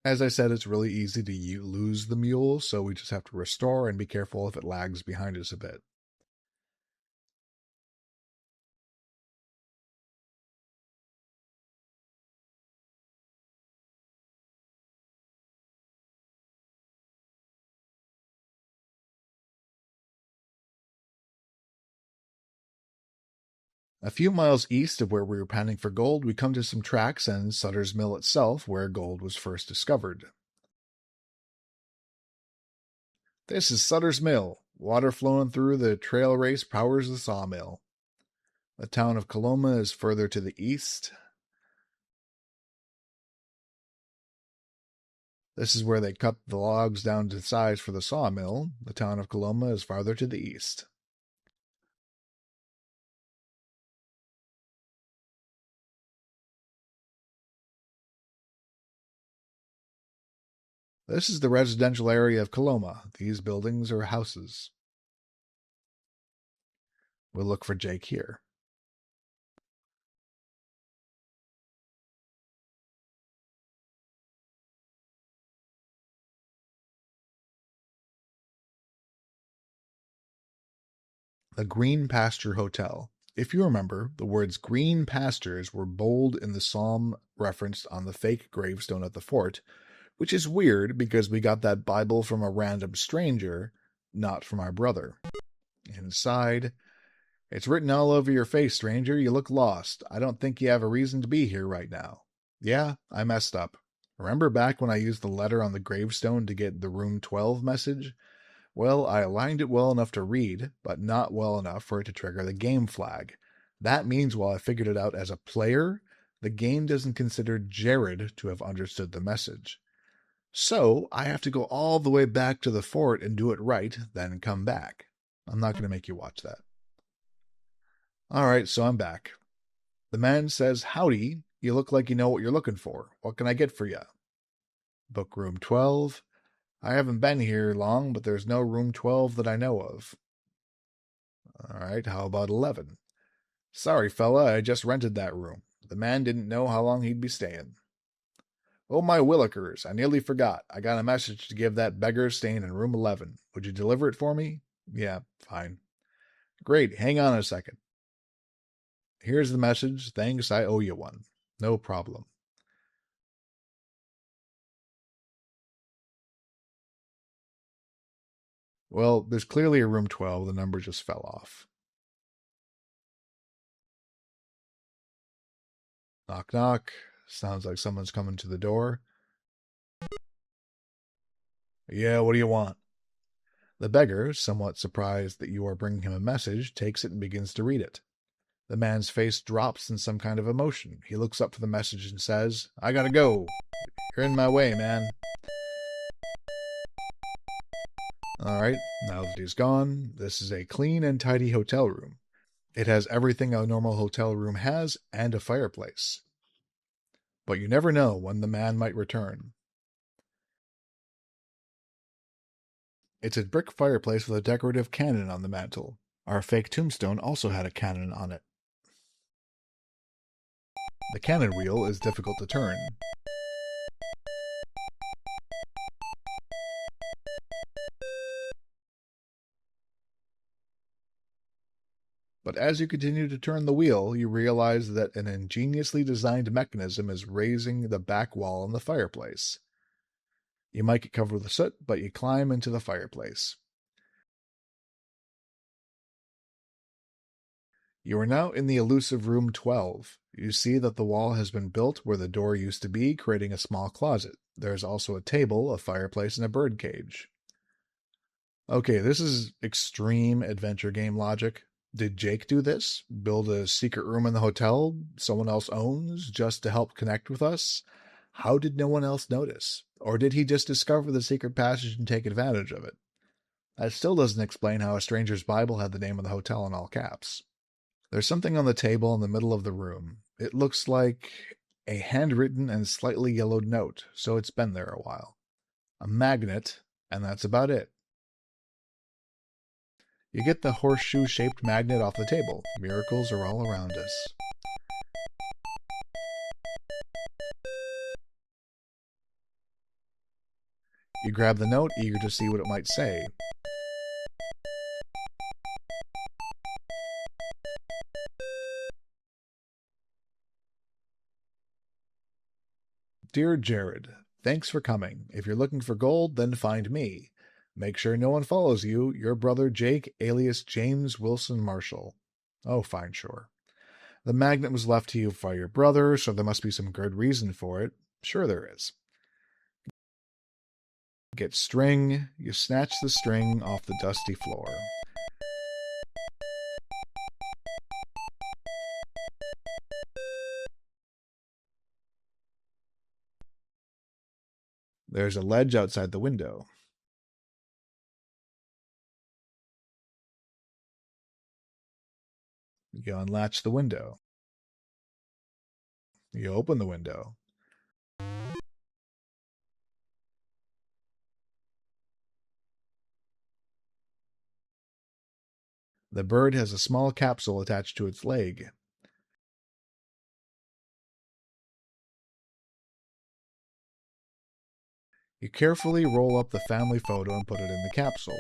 As I said, it's really easy to lose the mule, so we just have to restore and be careful if it lags behind us a bit. A few miles east of where we were panning for gold, we come to some tracks and Sutter's Mill itself, where gold was first discovered. This is Sutter's Mill. Water flowing through the trail race powers the sawmill. The town of Coloma is further to the east. This is where they cut the logs down to size for the sawmill. The town of Coloma is farther to the east. This is the residential area of Coloma. These buildings are houses. We'll look for Jake here. The Green Pasture Hotel. If you remember, the words green pastures were bold in the psalm referenced on the fake gravestone at the fort, which is weird because we got that Bible from a random stranger, not from our brother. Inside, it's written all over your face, stranger. You look lost. I don't think you have a reason to be here right now. Yeah, I messed up. Remember back when I used the letter on the gravestone to get the room 12 message? Well, I aligned it well enough to read, but not well enough for it to trigger the game flag. That means while I figured it out as a player, the game doesn't consider Jared to have understood the message. So I have to go all the way back to the fort and do it right, then come back. I'm not going to make you watch that. Alright, so I'm back. The man says, "Howdy, you look like you know what you're looking for. What can I get for you?" "Book room 12. I haven't been here long, but there's no room 12 that I know of." "Alright, how about 11? "Sorry, fella, I just rented that room. The man didn't know how long he'd be staying." "Oh, my willikers, I nearly forgot. I got a message to give that beggar staying in room 11. Would you deliver it for me?" "Yeah, fine." "Great, hang on a second." "Here's the message. Thanks, I owe you one." "No problem." Well, there's clearly a room 12. The number just fell off. Knock, knock. Sounds like someone's coming to the door. "Yeah, what do you want?" The beggar, somewhat surprised that you are bringing him a message, takes it and begins to read it. The man's face drops in some kind of emotion. He looks up for the message and says, "I gotta go. You're in my way, man." Alright, now that he's gone, this is a clean and tidy hotel room. It has everything a normal hotel room has and a fireplace. But you never know when the man might return. It's a brick fireplace with a decorative cannon on the mantel. Our fake tombstone also had a cannon on it. The cannon wheel is difficult to turn. But as you continue to turn the wheel, you realize that an ingeniously designed mechanism is raising the back wall in the fireplace. You might get covered with soot, but you climb into the fireplace. You are now in the elusive room 12. You see that the wall has been built where the door used to be, creating a small closet. There is also a table, a fireplace, and a bird cage. Okay, this is extreme adventure game logic. Did Jake do this? Build a secret room in the hotel someone else owns just to help connect with us? How did no one else notice? Or did he just discover the secret passage and take advantage of it? That still doesn't explain how a stranger's Bible had the name of the hotel in all caps. There's something on the table in the middle of the room. It looks like a handwritten and slightly yellowed note, so it's been there a while. A magnet, and that's about it. You get the horseshoe-shaped magnet off the table. Miracles are all around us. You grab the note, eager to see what it might say. Dear Jared, thanks for coming. If you're looking for gold, then find me. Make sure no one follows you. Your brother Jake, alias James Wilson Marshall. Oh, fine, sure. The magnet was left to you by your brother, so there must be some good reason for it. Sure there is. Get string. You snatch the string off the dusty floor. There's a ledge outside the window. You unlatch the window. You open the window. The bird has a small capsule attached to its leg. You carefully roll up the family photo and put it in the capsule.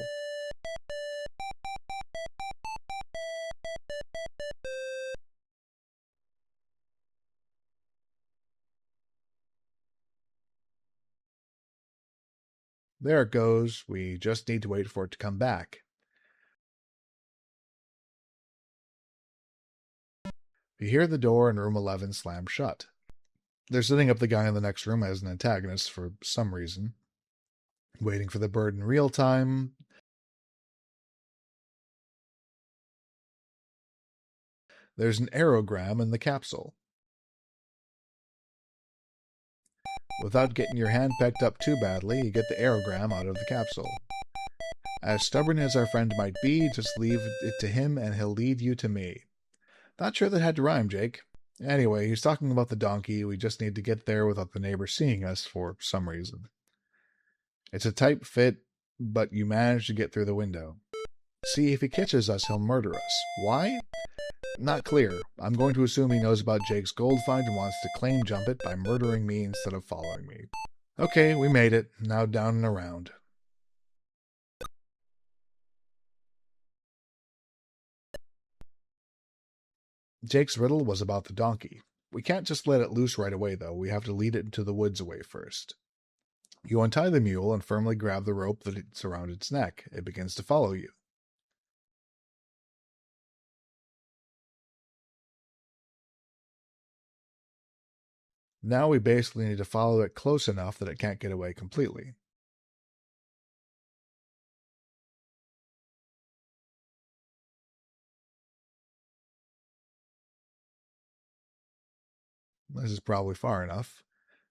There it goes. We just need to wait for it to come back. You hear the door in room 11 slam shut. They're setting up the guy in the next room as an antagonist for some reason. Waiting for the bird in real time. There's an aerogram in the capsule. Without getting your hand pecked up too badly, you get the aerogram out of the capsule. As stubborn as our friend might be, just leave it to him and he'll lead you to me. Not sure that had to rhyme, Jake. Anyway, he's talking about the donkey. We just need to get there without the neighbor seeing us for some reason. It's a tight fit, but you manage to get through the window. See, if he catches us, he'll murder us. Why? Not clear. I'm going to assume he knows about Jake's gold find and wants to claim jump it by murdering me instead of following me. Okay, we made it. Now down and around. Jake's riddle was about the donkey. We can't just let it loose right away, though. We have to lead it into the woods away first. You untie the mule and firmly grab the rope that's around its neck. It begins to follow you. Now we basically need to follow it close enough that it can't get away completely. This is probably far enough.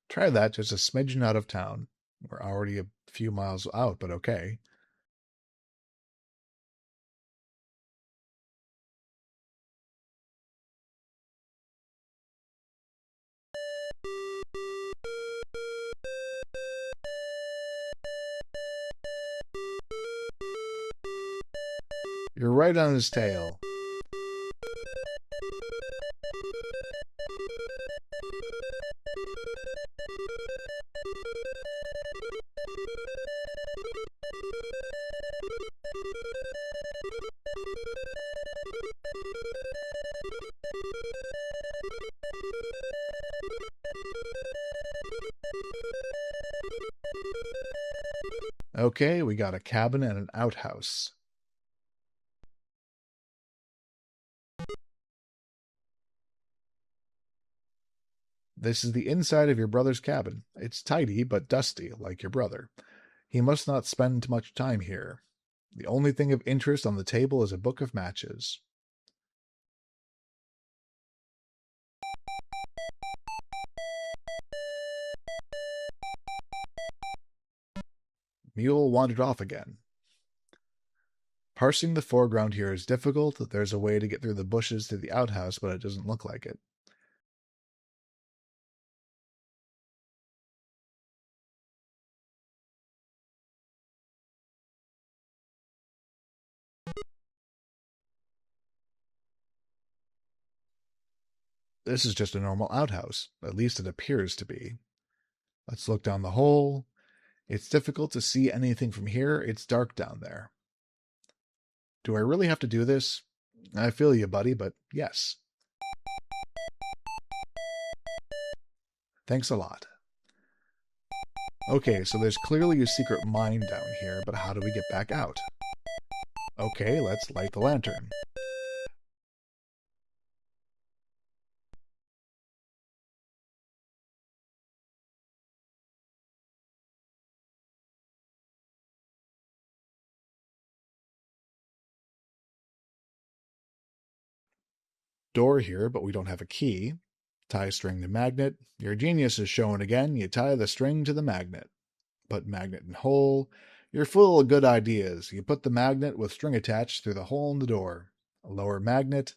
Try that just a smidgen out of town. We're already a few miles out, but okay. You're right on his tail. Okay, we got a cabin and an outhouse. This is the inside of your brother's cabin. It's tidy but dusty, like your brother. He must not spend much time here. The only thing of interest on the table is a book of matches. Mule wandered off again. Parsing the foreground here is difficult. There's a way to get through the bushes to the outhouse, but it doesn't look like it. This is just a normal outhouse. At least it appears to be. Let's look down the hole. It's difficult to see anything from here. It's dark down there. Do I really have to do this? I feel you, buddy, but yes. Thanks a lot. Okay, so there's clearly a secret mine down here, but how do we get back out? Okay, let's light the lantern. Door here, but we don't have a key. Tie string to magnet. Your genius is shown again. You tie the string to the magnet. Put magnet in hole. You're full of good ideas. You put the magnet with string attached through the hole in the door. Lower magnet.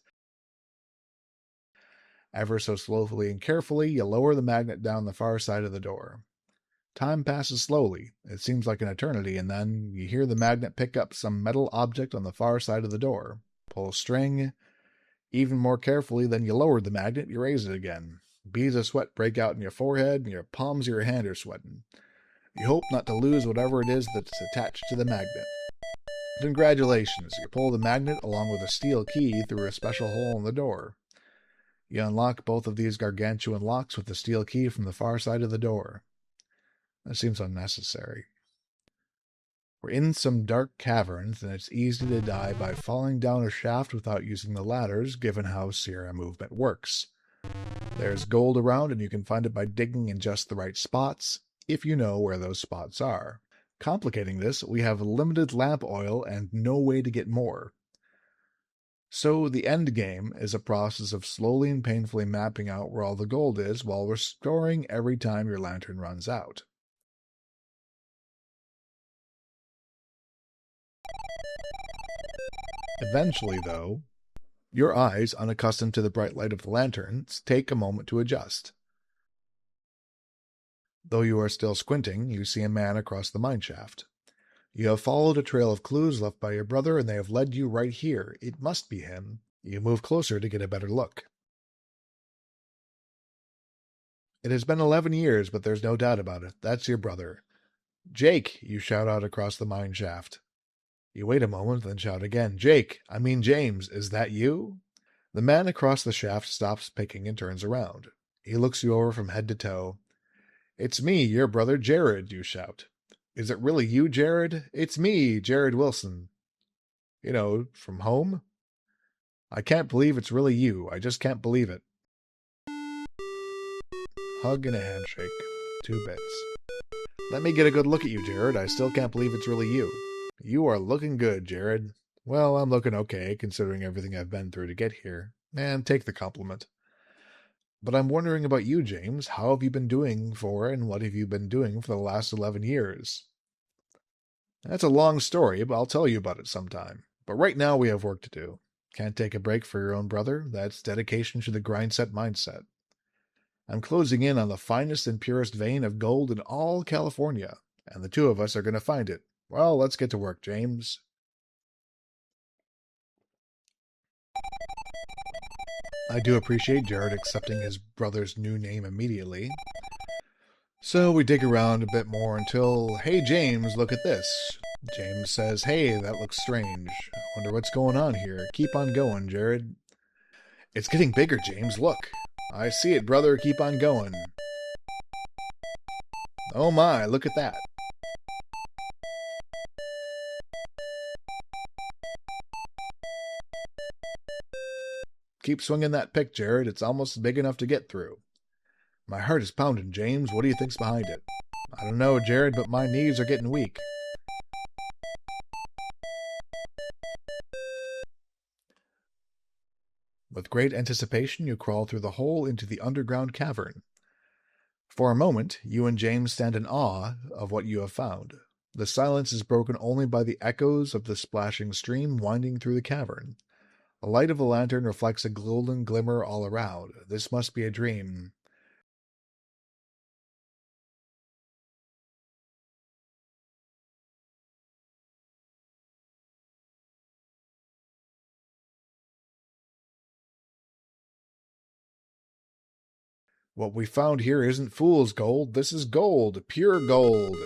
Ever so slowly and carefully, you lower the magnet down the far side of the door. Time passes slowly. It seems like an eternity, and then you hear the magnet pick up some metal object on the far side of the door. Pull string. Even more carefully than you lowered the magnet, you raise it again. Beads of sweat break out in your forehead, and your palms of your hand are sweating. You hope not to lose whatever it is that's attached to the magnet. Congratulations, you pull the magnet along with a steel key through a special hole in the door. You unlock both of these gargantuan locks with the steel key from the far side of the door. That seems unnecessary. We're in some dark caverns, and it's easy to die by falling down a shaft without using the ladders, given how Sierra movement works. There's gold around, and you can find it by digging in just the right spots, if you know where those spots are. Complicating this, we have limited lamp oil and no way to get more. So the end game is a process of slowly and painfully mapping out where all the gold is while restoring every time your lantern runs out. Eventually, though, your eyes, unaccustomed to the bright light of the lanterns, take a moment to adjust. Though you are still squinting, you see a man across the mine shaft. You have followed a trail of clues left by your brother, and they have led you right here. It must be him. You move closer to get a better look. It has been 11 years, but there's no doubt about it. That's your brother. Jake, you shout out across the mine shaft. You wait a moment, then shout again. Jake, I mean James, is that you? The man across the shaft stops picking and turns around. He looks you over from head to toe. It's me, your brother Jared, you shout. Is it really you, Jared? It's me, Jared Wilson. You know, from home? I can't believe it's really you. I just can't believe it. Hug and a handshake. 2 bits. Let me get a good look at you, Jared. I still can't believe it's really you. You are looking good, Jared. Well, I'm looking okay, considering everything I've been through to get here. And take the compliment. But I'm wondering about you, James. How have you been doing and what have you been doing for the last 11 years? That's a long story, but I'll tell you about it sometime. But right now we have work to do. Can't take a break for your own brother? That's dedication to the grind set mindset. I'm closing in on the finest and purest vein of gold in all California, and the two of us are going to find it. Well, let's get to work, James. I do appreciate Jared accepting his brother's new name immediately. So we dig around a bit more until, hey James, look at this. James says, hey, that looks strange. Wonder what's going on here. Keep on going, Jared. It's getting bigger, James, look. I see it, brother, keep on going. Oh my, look at that. Keep swinging that pick, Jared. It's almost big enough to get through. My heart is pounding, James. What do you think's behind it? I don't know, Jared, but my knees are getting weak. With great anticipation, you crawl through the hole into the underground cavern. For a moment, you and James stand in awe of what you have found. The silence is broken only by the echoes of the splashing stream winding through the cavern. The light of the lantern reflects a golden glimmer all around. This must be a dream. What we found here isn't fool's gold. This is gold. Pure gold.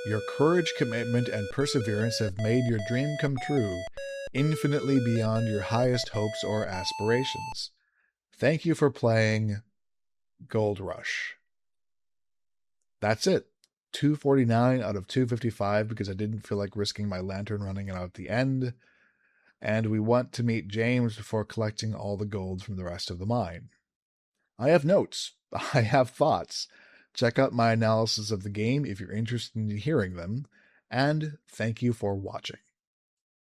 Your courage, commitment, and perseverance have made your dream come true, infinitely beyond your highest hopes or aspirations. Thank you for playing Gold Rush. That's it. 249 out of 255 because I didn't feel like risking my lantern running out at the end. And we want to meet James before collecting all the gold from the rest of the mine. I have notes. I have thoughts. Check out my analysis of the game if you're interested in hearing them. And thank you for watching.